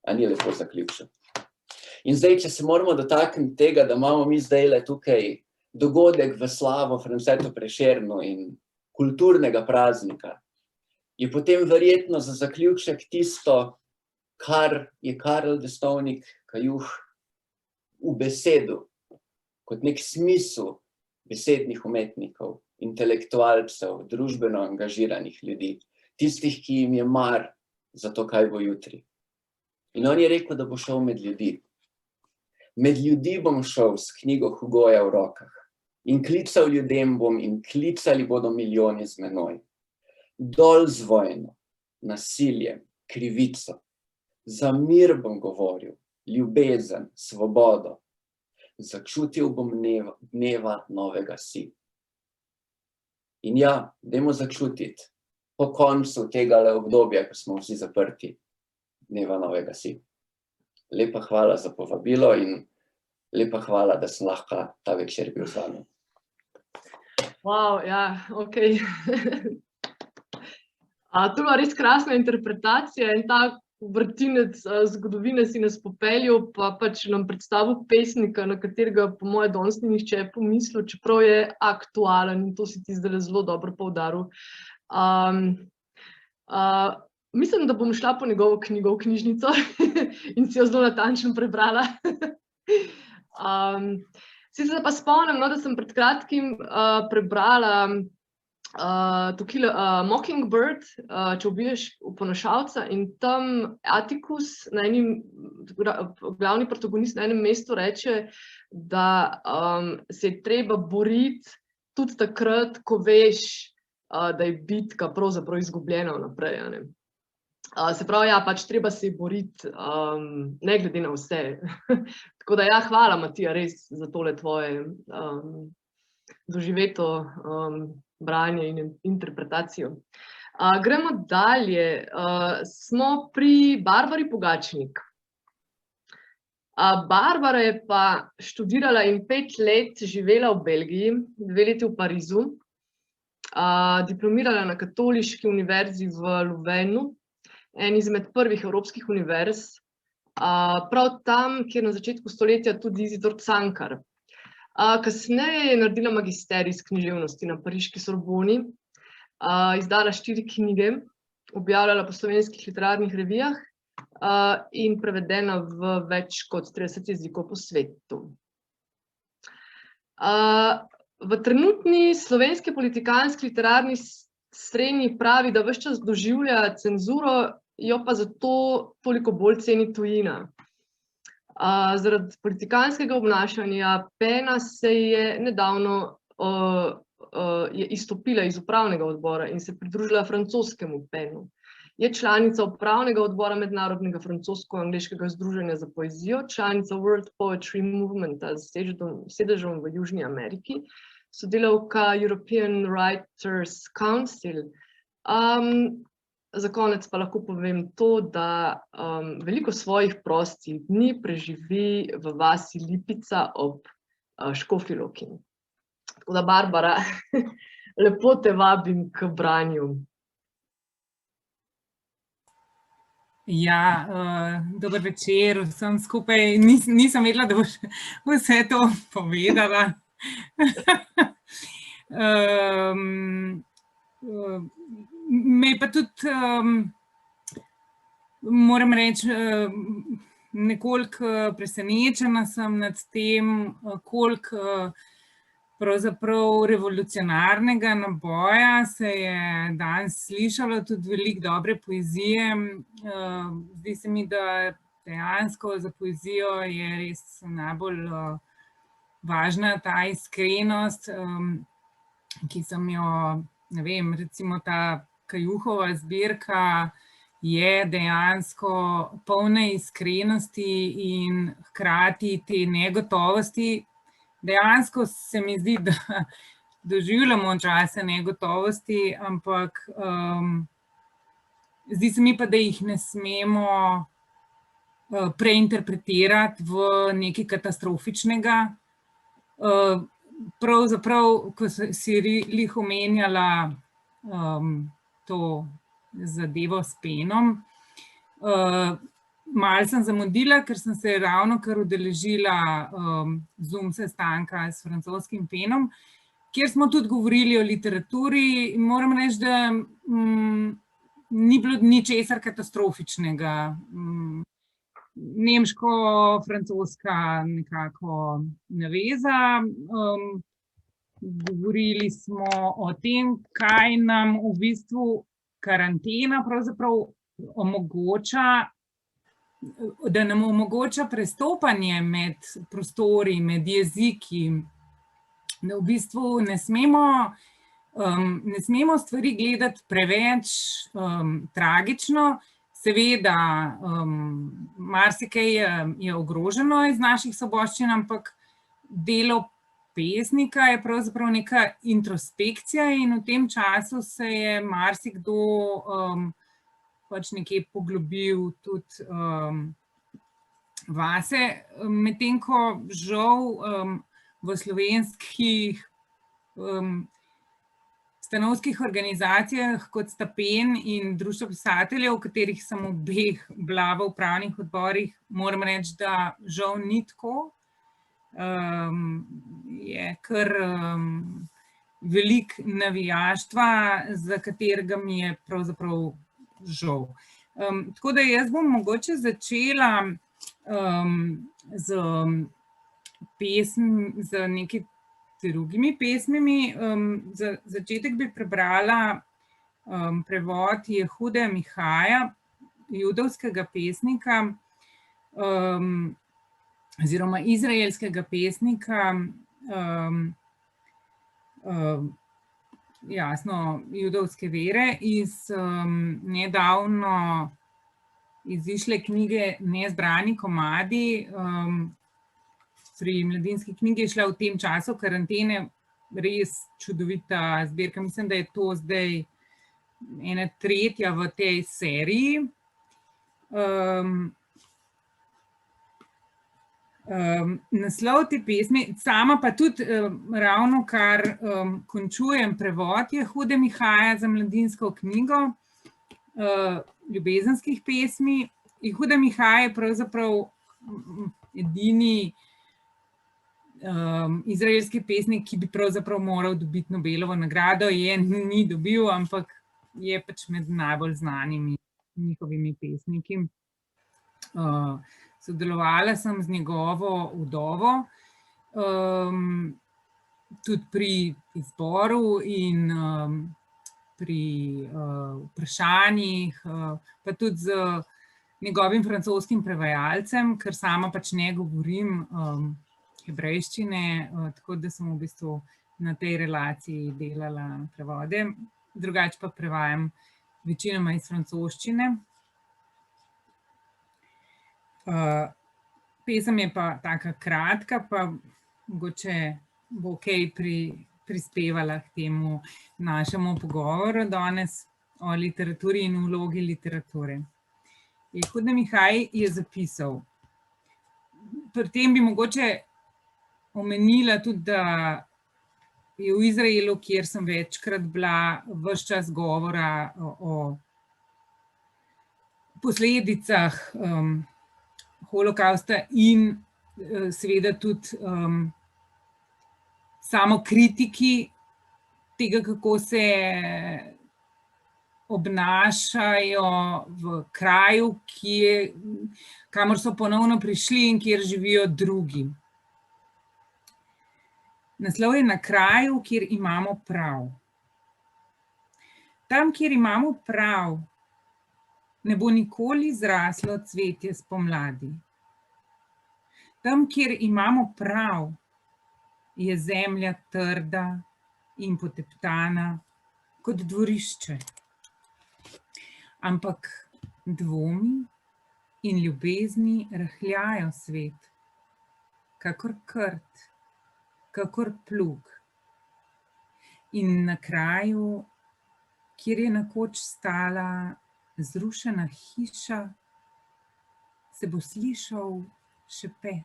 A ni lepo zaključiti? In zdaj, če se moramo dotakniti tega, da imamo mi zdajle tukaj dogodek v slavo Francetu Prešernu in kulturnega praznika, je potem verjetno za zaključek tisto, kar je Karl Destovnik Kajuh v besedu, kot nek smisel besednih umetnikov, intelektualcev, družbeno angažiranih ljudi, tistih, ki jim je mar za to, kaj bo jutri. In on je rekel, da bo šel med ljudi. Med ljudi bom šel s knjigo Hugoja v rokah in klical ljudem bom in klicali bodo milijoni z menoj. Dol z vojno, nasiljem, krivico. Za mir bom govoril, ljubezen, svobodo. Začutil bom dneva novega si. In ja, dajmo začutiti po koncu tega obdobja, ko smo vsi zaprti, dneva novega si. Lepa hvala za povabilo in lepa hvala, da sem lahko ta večer bil z vami. Wow, ja, okej. To ima res krasna interpretacija in ta vrtinec zgodovine si nas popeljal, pa pač nam predstavil pesnika, na katerega po moje danes ni nihče pomislil, čeprav je aktualen in to si ti zdaj zelo dobro poudaril. Mislim, da bom šla po njegovo knjigo v knjižnico in si jo zelo natančno prebrala. Sicer pa spomnim, da sem pred kratkim prebrala Mockingbird, če ubiješ oponašalca, in tam Atticus, glavni protagonist na enem mestu reče, da se je treba boriti tudi takrat, ko veš, da je bitka pravzaprav izgubljena vnaprej. Se pravi, ja, pač treba se boriti, ne glede na vse. Tako da ja, hvala, Matija, res za tole tvoje doživeto branje in interpretacijo. Gremo dalje. Smo pri Barbari Pogačnik. Barbara je pa študirala in 5 let živela v Belgiji, 2 leti v Parizu, diplomirala na Katoliški univerzi v Louvenu, en izmed prvih evropskih univerz, prav tam, kjer na začetku stoletja tudi Izidor Cankar. Kasneje je naredila magisterij iz književnosti na pariški Sorboni, izdala 4 knjige, objavljala po slovenskih literarnih revijah in prevedena v več kot 30 jezikov po svetu. V trenutni slovenski politikanski literarni srenji pravi, da ves čas doživlja cenzuro, jo pa zato toliko bolj ceni tujina. Zaradi politikanskega obnašanja Pena se je nedavno izstopila iz upravnega odbora in se pridružila francoskemu Penu. Je članica upravnega odbora Mednarodnega francosko-angleškega združenja za poezijo, članica World Poetry Movementa s sedežem v Južni Ameriki, sodelavka European Writers Council. Za konec pa lahko povem to, da veliko svojih prostih dni preživi v vasi Lipica ob Škofji Loki. Tako da, Barbara, lepo te vabim k branju. Ja, dober večer vsem skupaj. Nisem vedela, da boš vse to povedala. Me pa tudi, moram reči, nekoliko presenečena sem nad tem, koliko pravzaprav revolucionarnega naboja se je danes slišalo, tudi veliko dobre poezije. Zdi se mi, da dejansko za poezijo je res najbolj važna ta iskrenost, ki sem jo, ne vem, recimo ta Kajuhova zbirka je dejansko polna iskrenosti in hkrati te negotovosti. Dejansko se mi zdi, da doživljamo čase negotovosti, ampak zdi se mi pa, da jih ne smemo preinterpretirati v nekaj katastrofičnega. Pravzaprav, ko si lih omenjala to zadevo s Penom, malo sem zamudila, ker sem se ravnokar udeležila Zoom sestanka s francoskim Penom, kjer smo tudi govorili o literaturi in moram reči, da ni bilo ničesar katastrofičnega. Nemško-francoska nekako naveza. Govorili smo o tem, kaj nam v bistvu karantena pravzaprav omogoča, da nam omogoča prestopanje med prostori, med jeziki, da v bistvu ne smemo stvari gledati preveč tragično. Seveda, marsikaj je ogroženo iz naših svoboščin, ampak delo pesnika je pravzaprav neka introspekcija in v tem času se je marsikdo pač nekje poglobil tudi vase, medtem ko žal v slovenskih stanovskih organizacijah, kot sta Pen in Društvo pisateljev, v katerih sem obeh bila v upravnih odborih, moram reči, da žal ni tako. Je kar veliko navijaštva, za katerega mi je pravzaprav žal. Tako da jaz bom mogoče začela z nekaj drugimi pesmimi. Za začetek bi prebrala prevod Jehude Mihaja, judovskega pesnika, oziroma izraelskega pesnika, jasno, judovske vere iz nedavno izišle knjige Nezbrani komadi. Pri Mladinski knjigi je šla v tem času karantene res čudovita zbirka. Mislim, da je to zdaj ena tretja v tej seriji. Naslov te pesmi, sama pa tudi ravno kar končujem prevod je Hude Mihaja za Mladinsko knjigo ljubezenskih pesmi. In Huda Mihaja je pravzaprav edini izraelski pesnik, ki bi pravzaprav moral dobiti Nobelovo nagrado. Je ni dobil, ampak je pač med najbolj znanimi njihovimi pesniki. Sodelovala sem z njegovo vdovo, tudi pri izboru in pri vprašanjih, pa tudi z njegovim francoskim prevajalcem, ker sama pač ne govorim hebrejščine, tako da sem v bistvu na tej relaciji delala prevode. Drugače pa prevajam večinoma iz francoščine. Pesem je pa taka kratka, pa mogoče bo kaj prispevala k temu našemu pogovoru danes o literaturi in vlogi literature. Huda Mihaj je zapisal, pri tem bi mogoče omenila tudi, da je v Izraelu, kjer sem večkrat bila, ves čas govora o posledicah holokavsta in seveda tudi samokritiki tega, kako se obnašajo v kraju, kamor so ponovno prišli in kjer živijo drugi. Naslov je Na kraju, kjer imamo prav. Tam, kjer imamo prav, ne bo nikoli zraslo cvetje spomladi. Tam, kjer imamo prav, je zemlja trda in poteptana kot dvorišče. Ampak dvomi in ljubezni rahljajo svet, kakor krt, kakor plug. In na kraju, kjer je nekoč stala zrušena hiša, se bo slišal šepet.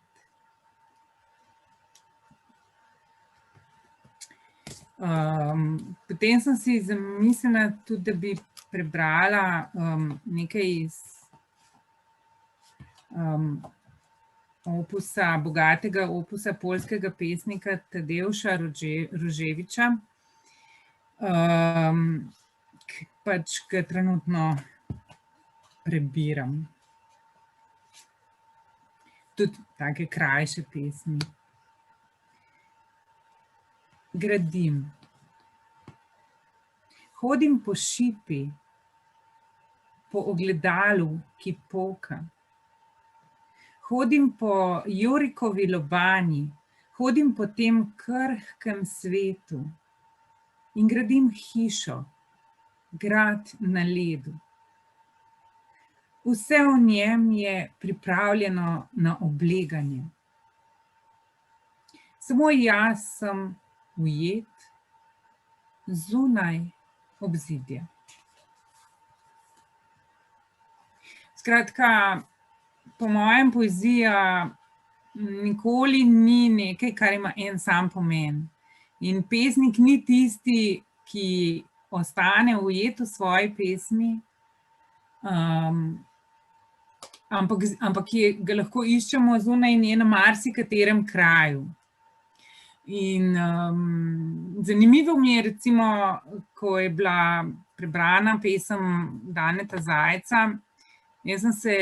Potem sem si zamislila tudi, da bi prebrala nekaj iz bogatega opusa poljskega pesnika Tadeuša Roževiča, ki pač ga trenutno prebiram. Tudi take krajše pesmi. Gradim. Hodim po šipi, po ogledalu, ki poka. Hodim po Jorikovi lobani, hodim po tem krhkem svetu in gradim hišo, grad na ledu. Vse v njem je pripravljeno na obleganje. Samo jaz sem ujet zunaj obzidja. Skratka, po mojem poezija nikoli ni nekaj, kar ima en sam pomen. In pesnik ni tisti, ki ostane ujet v svoji pesmi, ampak ga lahko iščemo zunaj nje na marsikaterem kraju. In zanimivo mi je recimo, ko je bila prebrana pesem Daneta Zajca, jaz sem se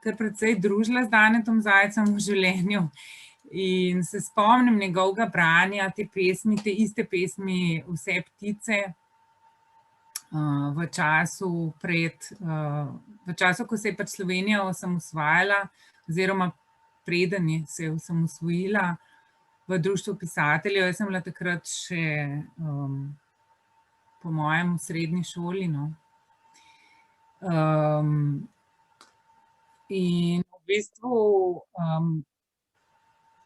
kar precej družila z Danetom Zajcem v življenju in se spomnim njegovega branja te pesmi, te iste pesmi Vse ptice v času, ko se je pač Slovenija osamosvajala, oziroma preden se je osamosvojila v Društvu pisateljev. Jaz sem bila takrat še po mojem v srednji šoli, no. In v bistvu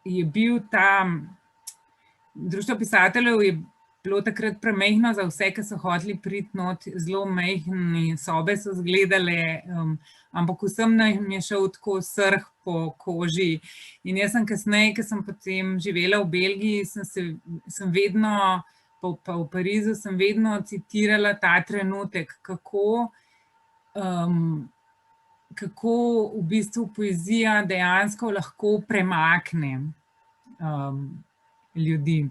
je bil ta Društvo pisateljev je bilo takrat premajhno za vse, ki so hoteli priti not, zelo majhne sobe so izgledale, ampak vsem nam je šel tako srh po koži. In jaz sem kasneje, ko sem potem živela v Belgiji, sem vedno, pa v Parizu, sem vedno citirala ta trenutek, kako v bistvu poezija dejansko lahko premakne ljudi.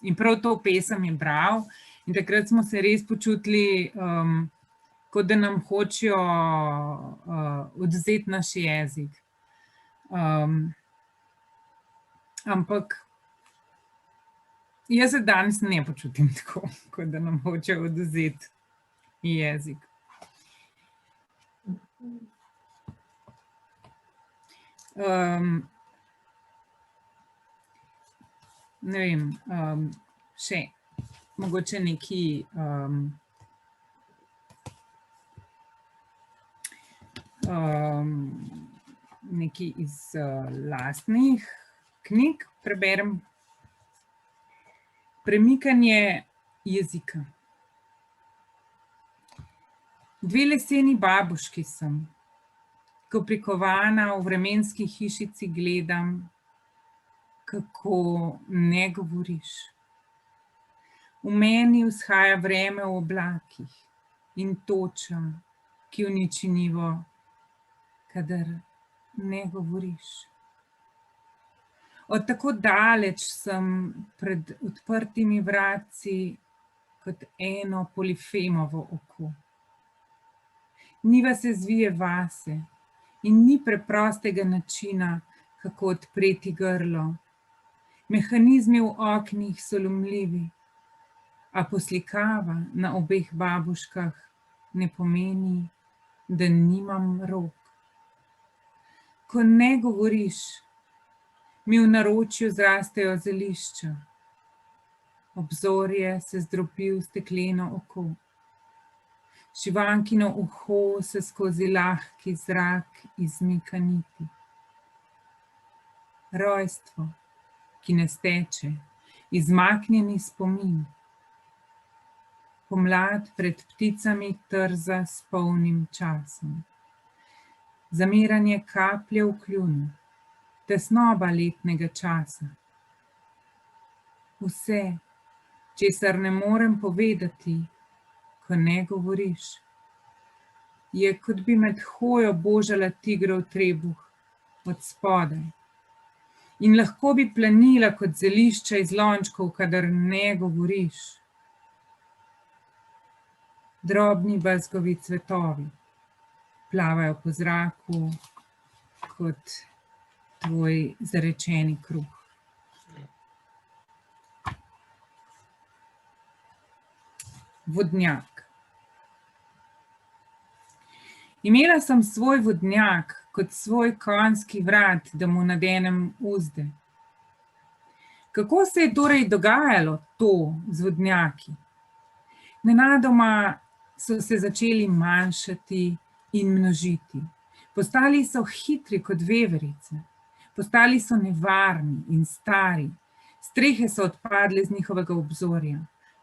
In prav to pesem je bral in takrat smo se res počutili, kot da nam hočejo odvzeti naš jezik. Ampak jaz se danes ne počutim tako, kot da nam hočejo odvzeti jezik. Ne vem, še mogoče nekaj iz lastnih knjig preberem. Premikanje jezika. 2 leseni babuški sem, ko prikovana v vremenski hišici gledam, kako ne govoriš. V meni vzhaja vreme v oblakih in toča, ki uniči nivo, kadar ne govoriš. Od tako daleč sem pred odprtimi vratci kot eno polifemovo oko. Niva se zvije vase in ni preprostega načina, kako odpreti grlo. Mehanizmi v oknih so lomljivi, a poslikava na obeh babuškah ne pomeni, da nimam rok. Ko ne govoriš, mi v naročju zrastejo zelišča. Obzorje se zdrobi v stekleno oko. Šivankino uho se skozi lahki zrak izmika niti. Rojstvo, ki ne steče, izmaknjeni spomin. Pomlad pred pticami trza s polnim časom. Zamiranje kaplje v kljunu, tesnoba letnega časa. Vse, česar ne morem povedati, ko ne govoriš, je, kot bi med hojo božala tigrov trebuh od spodaj. In lahko bi planila kot zelišča iz lončkov, kadar ne govoriš. Drobni bezgovi cvetovi plavajo po zraku kot tvoj zarečeni kruh. Vodnjak. Imela sem svoj vodnjak kot svoj konjski vrat, da mu nadenem uzde. Kako se je torej dogajalo to z vodnjaki? Nenadoma so se začeli manjšati in množiti. Postali so hitri kot veverice. Postali so nevarni in stari. Strehe so odpadle z njihovega obzorja.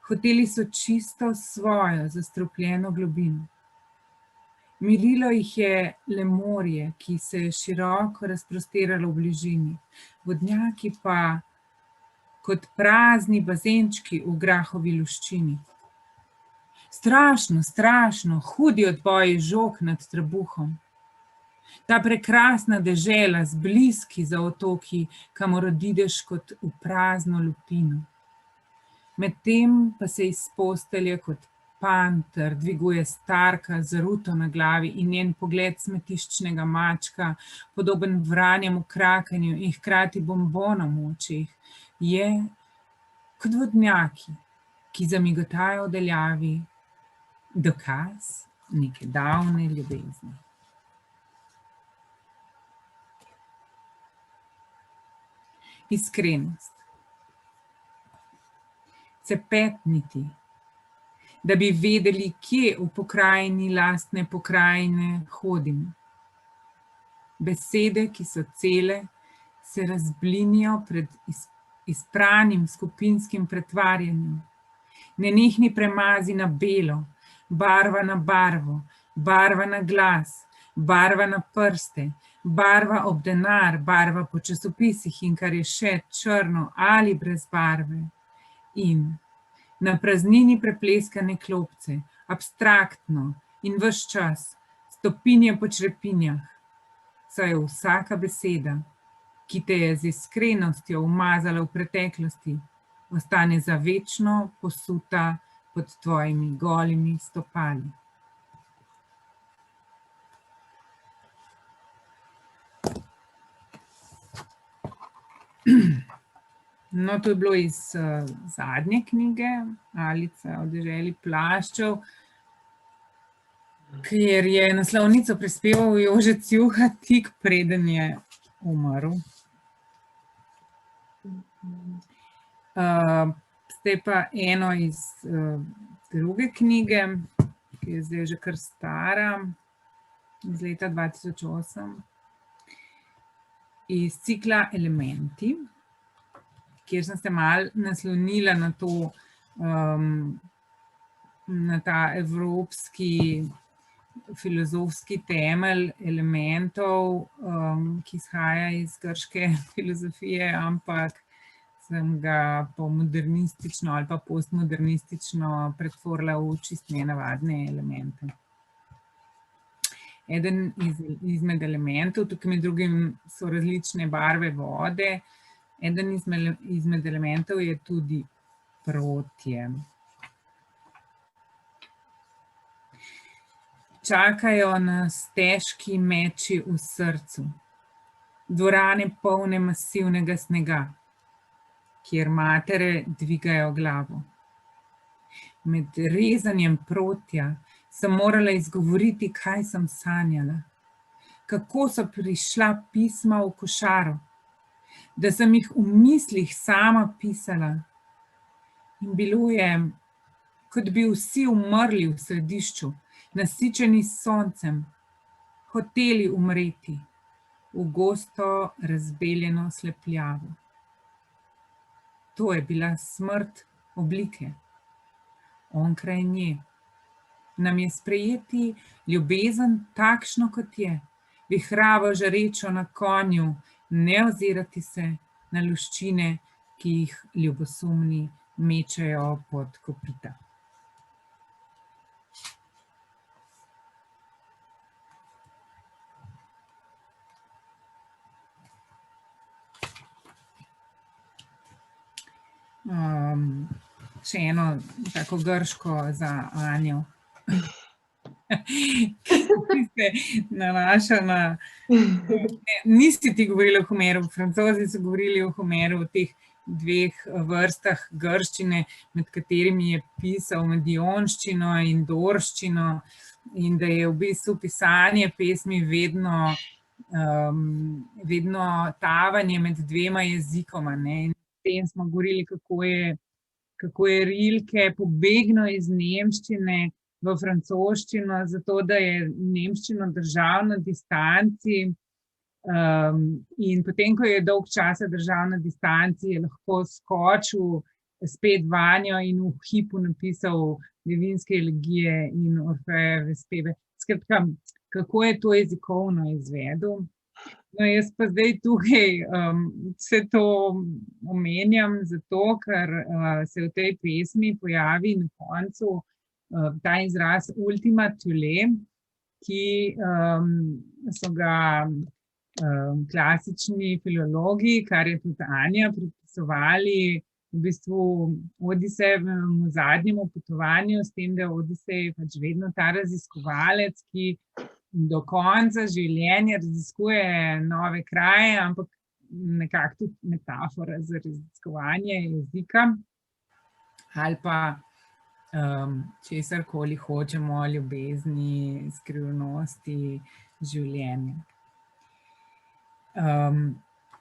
Hoteli so čisto svojo zastrupljeno globino. Mirilo jih je le morje, ki se je široko razprostiralo v bližini. Vodnjaki pa kot prazni bazenčki v grahovi luščini. Strašno, strašno, hudi odboji žog nad trebuhom. Ta prekrasna dežela z bliski za otoki, kamor odideš kot v prazno lupino. Medtem pa se iz postelje kot panter dviguje starka z ruto na glavi in njen pogled smetiščnega mačka, podoben vranjemu krakanju in hkrati bombonom v očeh, je kot vodnjaki, ki zamigotajo v daljavi, dokaz neke davne ljubezni. Iskrenost. Cepetniti, da bi vedeli, kje v pokrajini lastne pokrajine hodim. Besede, ki so cele, se razblinijo pred izpranim skupinskim pretvarjanjem. Nenehni premazi na belo, barva na barvo, barva na glas, barva na prste, barva ob denar, barva po časopisih in kar je še črno ali brez barve. In na praznini prepleskane klopce, abstraktno in ves čas, stopinje po črepinjah, saj je vsaka beseda, ki te je z iskrenostjo umazala v preteklosti, ostane za večno posuta pod tvojimi golimi stopali. No, to je bilo iz zadnje knjige, Alica o deželi plaščev, kjer je naslovnico prispeval Jože Cjuha tik preden je umrl. Zdaj pa eno iz druge knjige, ki je zdaj že kar stara, iz leta 2008, iz cikla Elementi, kjer sem se malo naslonila na to, na ta evropski filozofski temelj elementov, ki izhaja iz grške filozofije, ampak sem ga po modernistično ali pa postmodernistično pretvorila v čist nenavadne elemente. Eden izmed elementov, tukaj med drugim so različne barve vode, eden izmed elementov je tudi protje. Čakajo nas težki meči v srcu, dvorane polne masivnega snega, kjer matere dvigajo glavo. Med rezanjem protja sem morala izgovoriti, kaj sem sanjala, kako so prišla pisma v košaro, da sem jih v mislih sama pisala. In bilo je, kot bi vsi umrli v središču, nasičeni s soncem, hoteli umreti v gosto razbeljeno slepljavo. To je bila smrt oblike, onkraj nje. Nam je sprejeti ljubezen takšno, kot je, vihravo žarečo na konju, ne ozirati se na luščine, ki jih ljubosumni mečejo pod kopita. Še eno tako grško za Anjo, ki se nanaša na... Nisi ti govorila o Homeru, Francozi so govorili o Homeru, o teh dveh vrstah grščine, med katerimi je pisal medionščino in dorščino, in da je v bistvu pisanje pesmi vedno tavanje med dvema jezikoma, ne. In o tem smo govorili, kako je Rilke pobegnil iz nemščine v francoščino, zato da je nemščino držal na distanci, in potem, ko je dolg časa držal na distanci, je lahko skočil spet vanjo in v hipu napisal Devinske elegije in Orfejeve speve. Skratka, kako je to jezikovno izvedel. No, jaz pa zdaj tukaj vse to omenjam zato, ker se v tej pesmi pojavi na koncu ta izraz ultima thule, ki so ga klasični filologi, kar je tudi Anja, pripisovali v bistvu Odisejevemu zadnjemu potovanju, s tem, da Odisej je pač vedno ta raziskovalec, ki do konca življenja raziskuje nove kraje, ampak nekako tudi metafora za raziskovanje jezika ali pa česarkoli hočemo, ljubezni, skrivnosti življenja.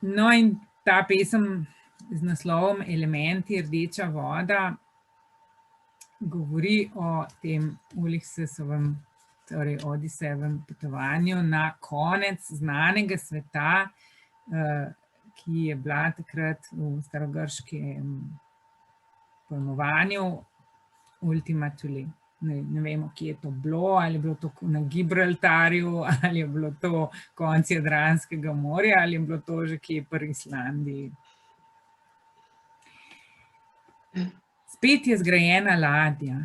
No, in ta pesem z naslovom Elementi, rdeča voda govori o tem Ulysesovem torej Odisejevem potovanju na konec znanega sveta, ki je bila takrat v starogrškem pojmovanju Ultima Thule. Ne vemo, kje je to bilo, ali je bilo to na Gibraltarju, ali je bilo to konec Jadranskega morja, ali je bilo to že kje pri Islandiji. Spet je zgrajena ladja,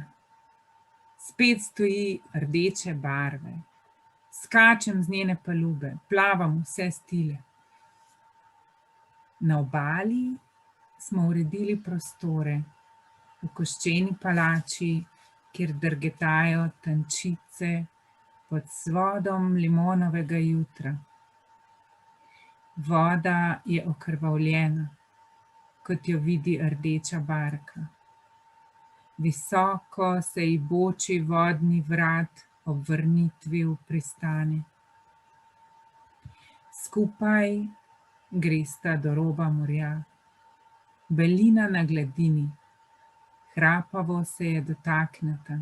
spet stoji rdeče barve, skačem z njene palube, plavam vse stile. Na obali smo uredili prostore, v koščeni palači, kjer drgetajo tančice pod svodom limonovega jutra. Voda je okrvavljena, kot jo vidi rdeča barka. Visoko se ji boči vodni vrat ob vrnitvi v pristane. Skupaj gresta do roba morja, belina na gladini, hrapavo se je dotakneta.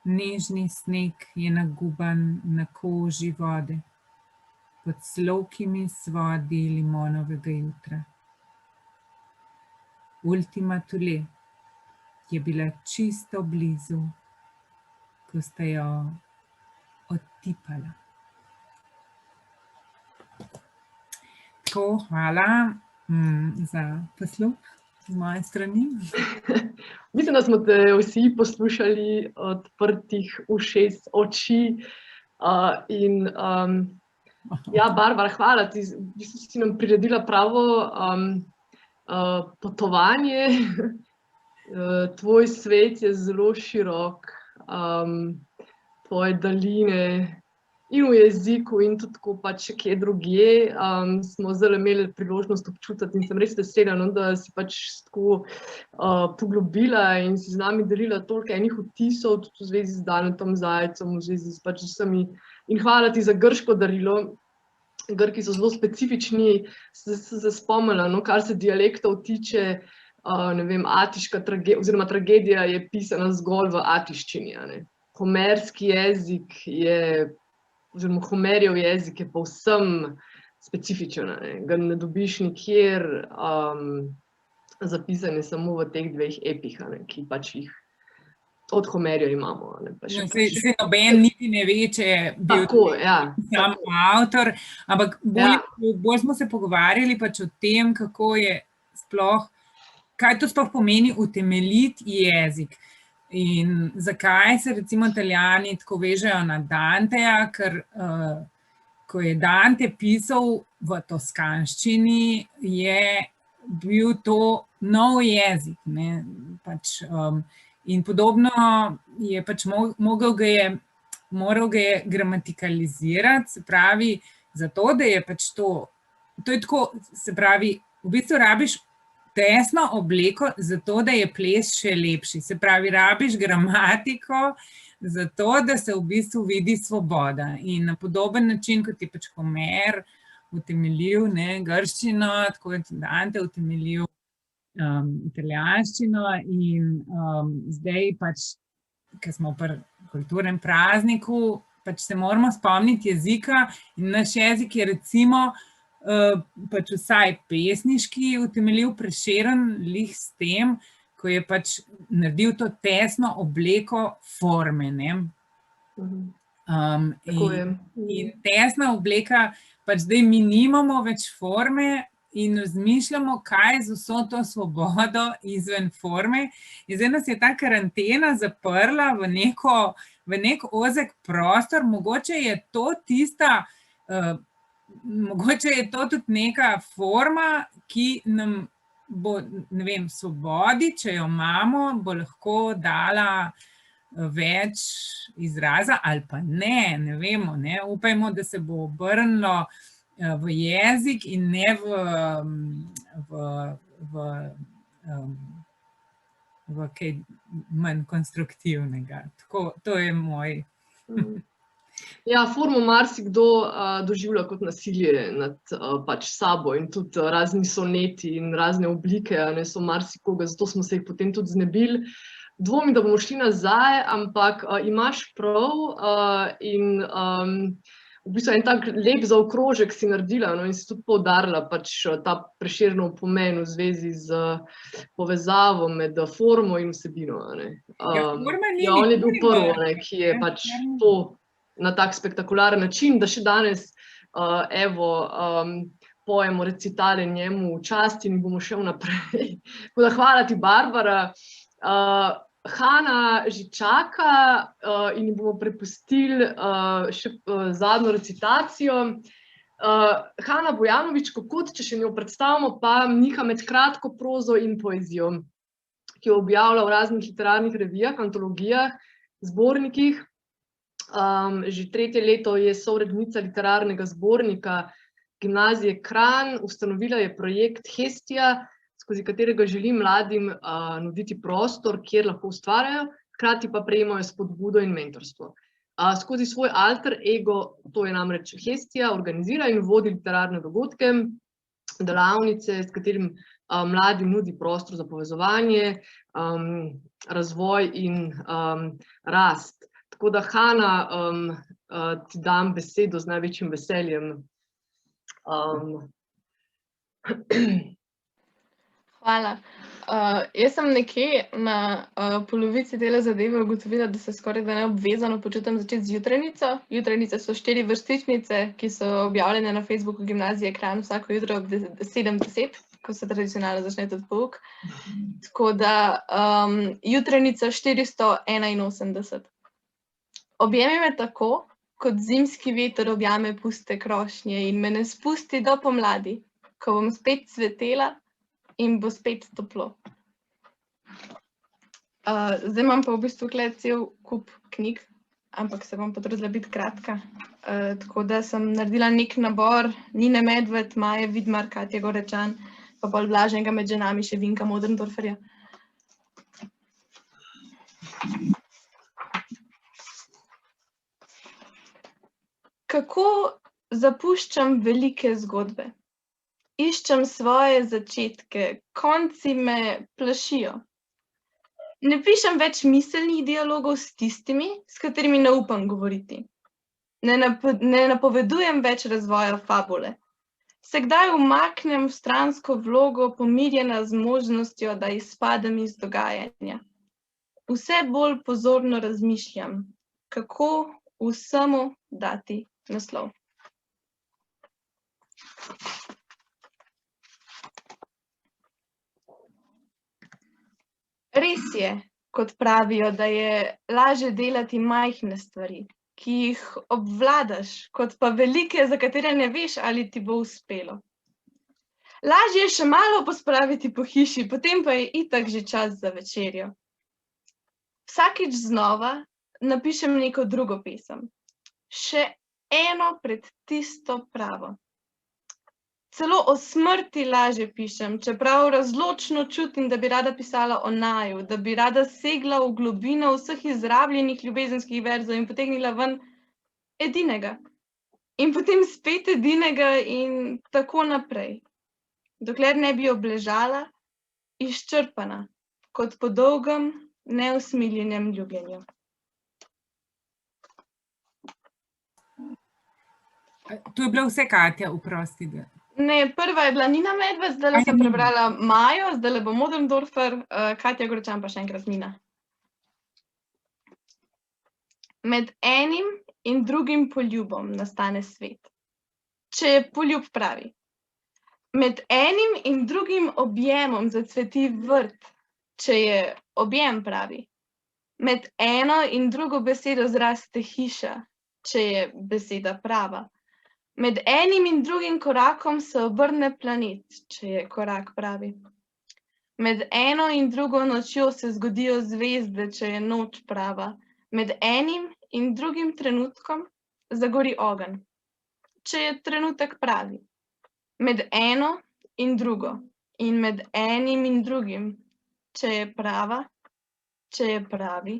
Nežni sneg je naguban na koži vode, pod slovkimi svodi limonovega jutra. Ultima Thule je bila čisto blizu, ko sta jo odtipala. Tako, hvala za posluh z moje strani. Mislim, da smo te vsi poslušali odprtih ušes, oči. Ja, Barbara, hvala ti. V bistvu si nam priredila pravo potovanje. Tvoj svet je zelo širok, tvoje daline in v jeziku in tudi tako pač kje drugje smo zdaj imeli priložnost občutiti in sem res vesela, da si pač tako poglobila in si z nami delila toliko enih vtisov, tudi v zvezi z Danetom Zajcem, v zvezi s pač vsemi. In hvala ti za grško darilo. Grki so zelo specifični, se spomnila, kar se dialektov tiče, ne vem, atiška oziroma tragedija je pisana zgolj v atiščini. Homerski jezik je, oziroma Homerjev jezik je povsem specifičen, ga ne dobiš nikjer, zapisane samo v teh dveh epih, ki pač jih od Homerja imamo. Se noben niti ne ve, če je bil sam avtor, ampak bolj smo se pogovarjali pač o tem, kako je sploh, kaj to sploh pomeni utemeljiti jezik. In zakaj se recimo Italijani tako vežejo na Danteja, ker ko je Dante pisal v toskanščini, je bil to nov jezik. In podobno je pač moral ga je gramatikalizirati, se pravi, zato, da je pač to je tako, se pravi, v bistvu rabiš tesno obleko, zato, da je ples še lepši. Se pravi, rabiš gramatiko, zato, da se v bistvu vidi svoboda. In na podoben način, kot je pač Homer utemeljil grščino, tako je Dante utemeljil italijanščino in zdaj pač, ko smo pri kulturnem prazniku, pač se moramo spomniti jezika in naš jezik je recimo pač vsaj pesniški utemeljil Prešeren lih s tem, ko je pač naredil to tesno obleko forme. In tesna obleka, pač zdaj mi nimamo več forme in razmišljamo, kaj z vso to svobodo izven forme. In zdaj nas je ta karantena zaprla v nek ozek prostor, mogoče je to tista, mogoče je to tudi neka forma, ki nam bo, ne vem, svobodi, če jo imamo, bo lahko dala več izraza ali pa ne vemo, upajmo, da se bo obrnilo v jezik in ne v kaj manj konstruktivnega. Tako, to je moj. Ja, formo marsikdo doživlja kot nasilje nad pač sabo in tudi razni soneti in razne oblike so marsikoga, zato smo se jih potem tudi znebili. dvomim, da bomo šli nazaj, ampak imaš prav in v bistvu en tak lep zaokrožek si naredila, no, in si tudi poudarila pač ta Prešernov pomen v zvezi z povezavo med formo in vsebino. Ja, on je bil prvi, ki je pač to na tak spektakularen način, da še danes pojemo recitale njemu v čast in bomo še naprej. Tako da hvala ti, Barbara. Hana že čaka in bomo prepustili še zadnjo recitacijo. Hana Bojanović Kokot, če še njo predstavimo, pa niha med kratko prozo in poezijo, ki jo objavlja v raznih literarnih revijah, antologijah, zbornikih. Že 3. leto je sourednica literarnega zbornika Gimnazije Kranj, ustanovila je projekt Hestia, skozi katerega želi mladim nuditi prostor, kjer lahko ustvarjajo, hkrati pa prejemajo spodbudo in mentorstvo. Skozi svoj alter ego, to je namreč Hestia, organizira in vodi literarne dogodke, delavnice, s katerim mladim nudi prostor za povezovanje, razvoj in rast. Tako da, Hana, ti dam besedo z največjim veseljem. Hvala. Jaz sem nekje na polovici dela zadeve ugotovila, da se skoraj da neobvezano počutim začeti z jutrajnico. Jutrajnice so 4 vrstičnice, ki so objavljene na Facebooku Gimnazije Kranj vsako jutro ob 7:10, ko se tradicionalno začne tudi pouk. Tako da jutrajnica 481. Objemi me tako, kot zimski veter objame puste krošnje in me ne spusti do pomladi, ko bom spet cvetela in bo spet toplo. Zdaj imam pa v bistvu cel kup knjig, ampak se bom potrudila biti kratka. Tako da sem naredila nek nabor Nine Medved, Maje Vidmar, Katje Gorečan, pa bolj Blaženega med ženami še Vinka Moderndorferja. Kako zapuščam velike zgodbe? Iščem svoje začetke, konci me plašijo. Ne pišem več miselnih dialogov s tistimi, s katerimi ne upam govoriti. Ne napovedujem več razvoja fabule. Se kdaj umaknem v stransko vlogo, pomirjena z možnostjo, da izpadem iz dogajanja. Vse bolj pozorno razmišljam, kako vsemu dati naslov. Res je, kot pravijo, da je lažje delati majhne stvari, ki jih obvladaš, kot pa velike, za katere ne veš, ali ti bo uspelo. Lažje je še malo pospraviti po hiši, potem pa je itak že čas za večerjo. Vsakič znova napišem neko drugo pesem. Še eno pred tisto pravo. Celo o smrti lažje pišem, čeprav razločno čutim, da bi rada pisala o naju, da bi rada segla v globino vseh izrabljenih ljubezenskih verzov in potegnila ven edinega. In potem spet edinega in tako naprej. Dokler ne bi obležala, izčrpana, kot po dolgem, neusmiljenem ljubljenju. To je bilo vse, Katja, oprosti. Ne, prva je bila Nina Medved, zdaj sem prebrala Majo, zdaj bo Moderndorfer, Katja Gorečan pa še enkrat Nina. Med enim in drugim poljubom nastane svet, če je poljub pravi. Med enim in drugim objemom zacveti vrt, če je objem pravi. Med eno in drugo besedo zraste hiša, če je beseda prava. Med enim in drugim korakom se obrne planet, če je korak pravi. Med eno in drugo nočjo se zgodijo zvezde, če je noč prava. Med enim in drugim trenutkom zagori ogenj, če je trenutek pravi. Med eno in drugo in med enim in drugim, če je prava, če je pravi,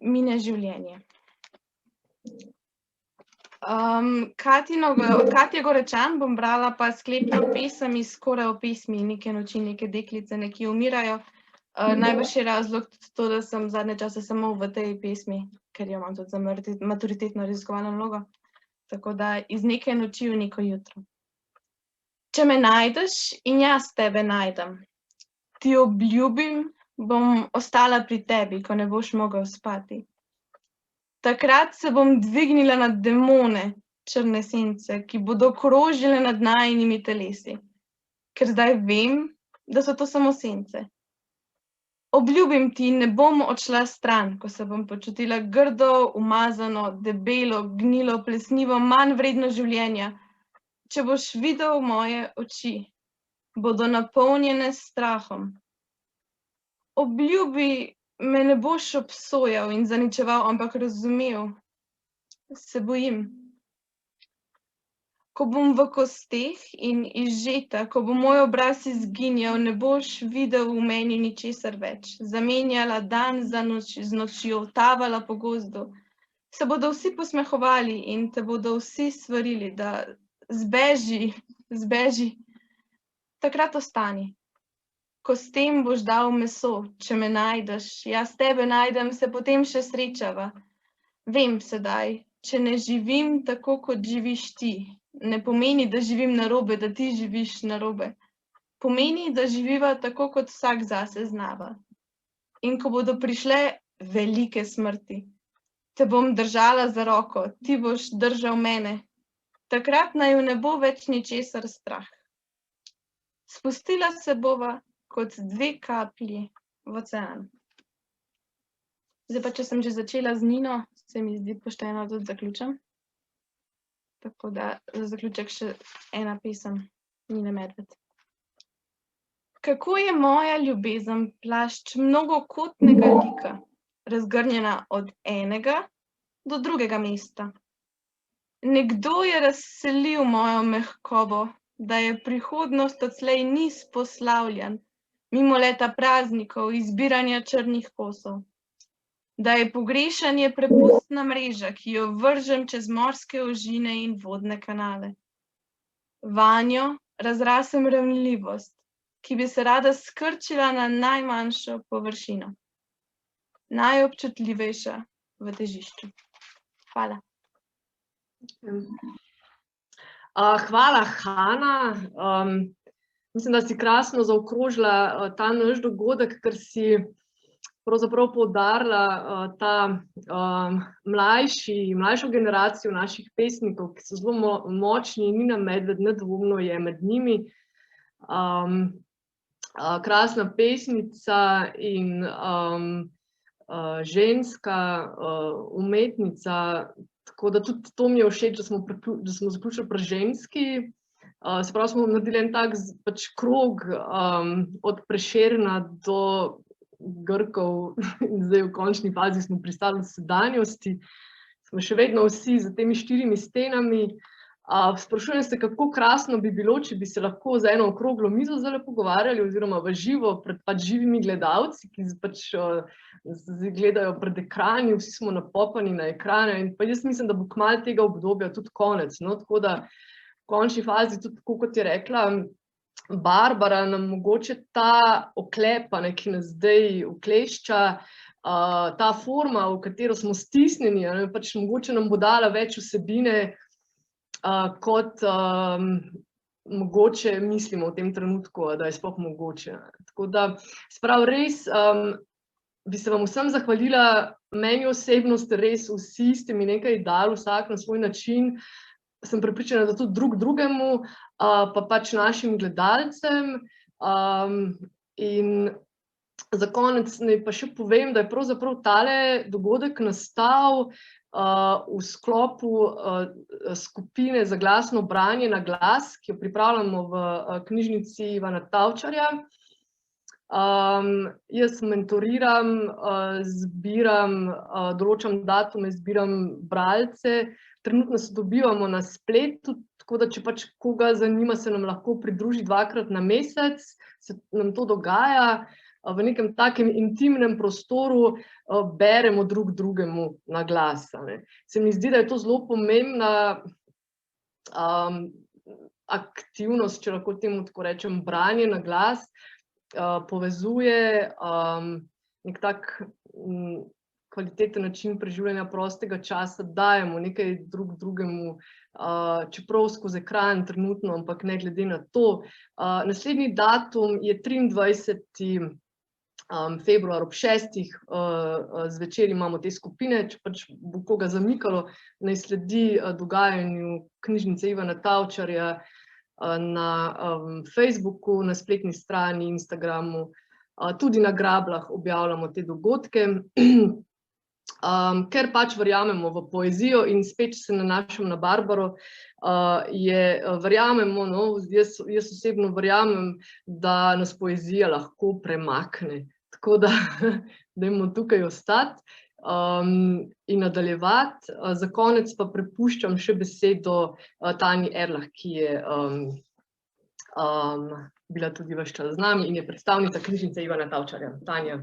mine življenje. Katja Gorečan bom brala pa sklepno pesem iz Skoraj o pesmi, neke noči, neke deklice, nekje umirajo. Najbrž je razlog tudi to, da sem zadnje čase samo v tej pesmi, ker jo imam tudi za maturitetno raziskovalno vlogo. Tako da iz neke noči v neko jutro. Če me najdeš in jaz tebe najdem, ti obljubim, bom ostala pri tebi, ko ne boš mogel spati. Takrat se bom dvignila nad demone, črne sence, ki bodo krožile nad najinimi telesi, ker zdaj vem, da so to samo sence. Obljubim ti, ne bom odšla stran, ko se bom počutila grdo, umazano, debelo, gnilo, plesnivo, manj vredno življenja. Če boš videl moje oči, bodo napolnjene s strahom. Obljubi, me ne boš obsojal in zaničeval, ampak razumel. Se bojim. Ko bom v kosteh in izžeta, ko bo moj obraz izginjal, ne boš videl v meni ničesar več. Zamenjala dan za noč, z nočjo, tavala po gozdu. Se bodo vsi posmehovali in te bodo vsi svarili, da zbeži, zbeži. Takrat ostani. Kostem boš dal meso, če me najdeš, jaz tebe najdem, se potem še srečava. Vem sedaj, če ne živim tako, kot živiš ti, ne pomeni, da živim narobe, da ti živiš narobe. Pomeni, da živiva tako, kot vsak zase znava. In ko bodo prišle velike smrti, te bom držala za roko, ti boš držal mene. Takrat naju ne bo več ničesar strah. Spustila se bova kot dve kaplji v ocean. Zdaj pa, če sem že začela z Nino, se mi zdi pošteno, da zaključim. Tako da za zaključek še ena pesem Nine Medved. Kako je moja ljubezen plašč mnogokotnega lika, razgrnjena od enega do drugega mesta. Nekdo je razselil mojo mehkobo, da je prihodnost odslej niz poslavljan, mimo leta praznikov, izbiranja črnih kosov. Da je pogrešanje prepustna mreža, ki jo vržem čez morske ožine in vodne kanale. Vanjo razrasem ranljivost, ki bi se rada skrčila na najmanjšo površino. Najobčutljivejša v težišču. Hvala. Hvala, Hana. Mislim, da si krasno zaokrožila ta naš dogodek, ker si pravzaprav poudarila mlajšo generacijo naših pesnikov, ki so zelo močni. Nina Medved nedvomno je med njimi. Krasna pesnica in ženska umetnica, tako da tudi to mi je všeč, da smo zaključili pri ženski. Se pravi, smo naredili en tak krog od Prešerna do Grkov in zdaj v končni fazi smo pristali v sedanjosti. Smo še vedno vsi za temi 4 stenami. Sprašujem se, kako krasno bi bilo, če bi se lahko za eno okroglo mizo zdaj pogovarjali oziroma v živo pred živimi gledalci, ki gledajo pred ekrani, vsi smo napopani na ekrane in pa jaz mislim, da bo kmalu tega obdobja tudi konec. Tako da v končni fazi, tudi tako kot je rekla Barbara, nam mogoče ta oklep, ki nas zdaj uklešča, ta forma, v katero smo stisnjeni, mogoče nam bo dala več vsebine, kot mogoče mislimo v tem trenutku, da je sploh mogoče. Tako da, sprav res, bi se vam vsem zahvalila, meni osebno ste res vsi, ste mi nekaj dali, vsak na svoj način. Sem prepričana, da tudi drug drugemu, pa našim gledalcem. In za konec naj pa še povem, da je pravzaprav tale dogodek nastal v sklopu skupine za glasno branje na glas, ki jo pripravljamo v knjižnici Ivana Tavčarja. Jaz mentoriram, zbiram, določam datume, zbiram bralce. Trenutno se dobivamo na spletu, tako da če koga zanima, se nam lahko pridruži 2-krat na mesec, se nam to dogaja. V nekem takem intimnem prostoru beremo drug drugemu na glas. Se mi zdi, da je to zelo pomembna aktivnost, če lahko temu tako rečem, branje na glas, povezuje nek tak kvaliteten način preživljanja prostega časa, dajemo nekaj drugemu, čeprav skozi ekran trenutno, ampak ne glede na to. Naslednji datum je 23. Februar ob 6. zvečer imamo te skupine, če pač bo koga zamikalo, naj sledi dogajanju knjižnice Ivana Tavčarja na Facebooku, na spletni strani, Instagramu, tudi na Grablah objavljamo te dogodke. Ker pač verjamemo v poezijo in spet se nanašam na Barbaro, verjamemo, jaz osebno verjamem, da nas poezija lahko premakne. Tako da dajmo tukaj ostati in nadaljevati. Za konec pa prepuščam še besedo Tanji Erlah, ki je bila tudi ves čas z nami in je predstavnica knjižnice Ivana Tavčarja. Tanja.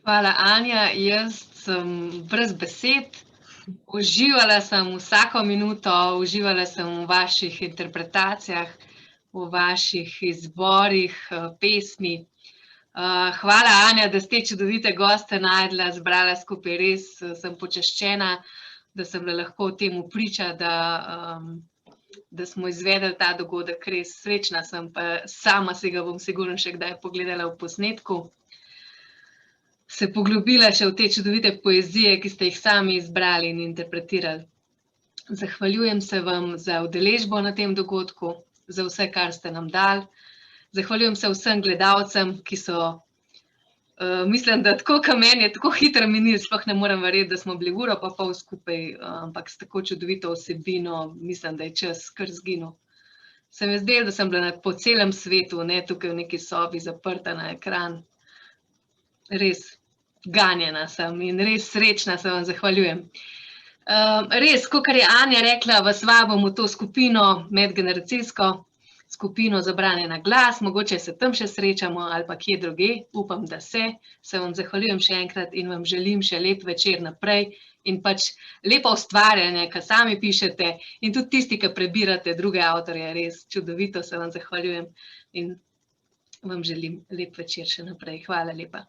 Hvala, Anja. Jaz sem brez besed. Uživala sem vsako minuto, uživala sem v vaših interpretacijah, v vaših izborih pesmi. Hvala, Anja, da ste čudovite goste najdla, zbrala skupaj. Res sem počaščena, da sem bila lahko temu priča, da smo izvedeli ta dogodek. Res srečna sem, pa sama si ga bom sigurno še kdaj pogledala v posnetku. Se poglobila še v te čudovite poezije, ki ste jih sami izbrali in interpretirali. Zahvaljujem se vam za udeležbo na tem dogodku, za vse, kar ste nam dali. Zahvaljujem se vsem gledalcem, ki so, mislim, da tako kot meni je tako hitro minil, sploh ne morem verjeti, da smo bili uro pa pol skupaj, ampak s tako čudovito vsebino, mislim, da je čas kar izginil. Se mi je zdelo, da sem bila po celem svetu, ne tukaj v neki sobi zaprta na ekran. Res ganjena sem in res srečna se vam zahvaljujem. Res, kakor je Anja rekla, vas vabim v to skupino, medgeneracijsko skupino za branje na glas, mogoče se tam še srečamo ali pa kje druge, upam, da se vam zahvaljujem še enkrat in vam želim še lep večer naprej in pač lepo ustvarjanje, ki sami pišete in tudi tisti, ki prebirate druge avtorje, res čudovito se vam zahvaljujem in vam želim lep večer še naprej. Hvala lepa.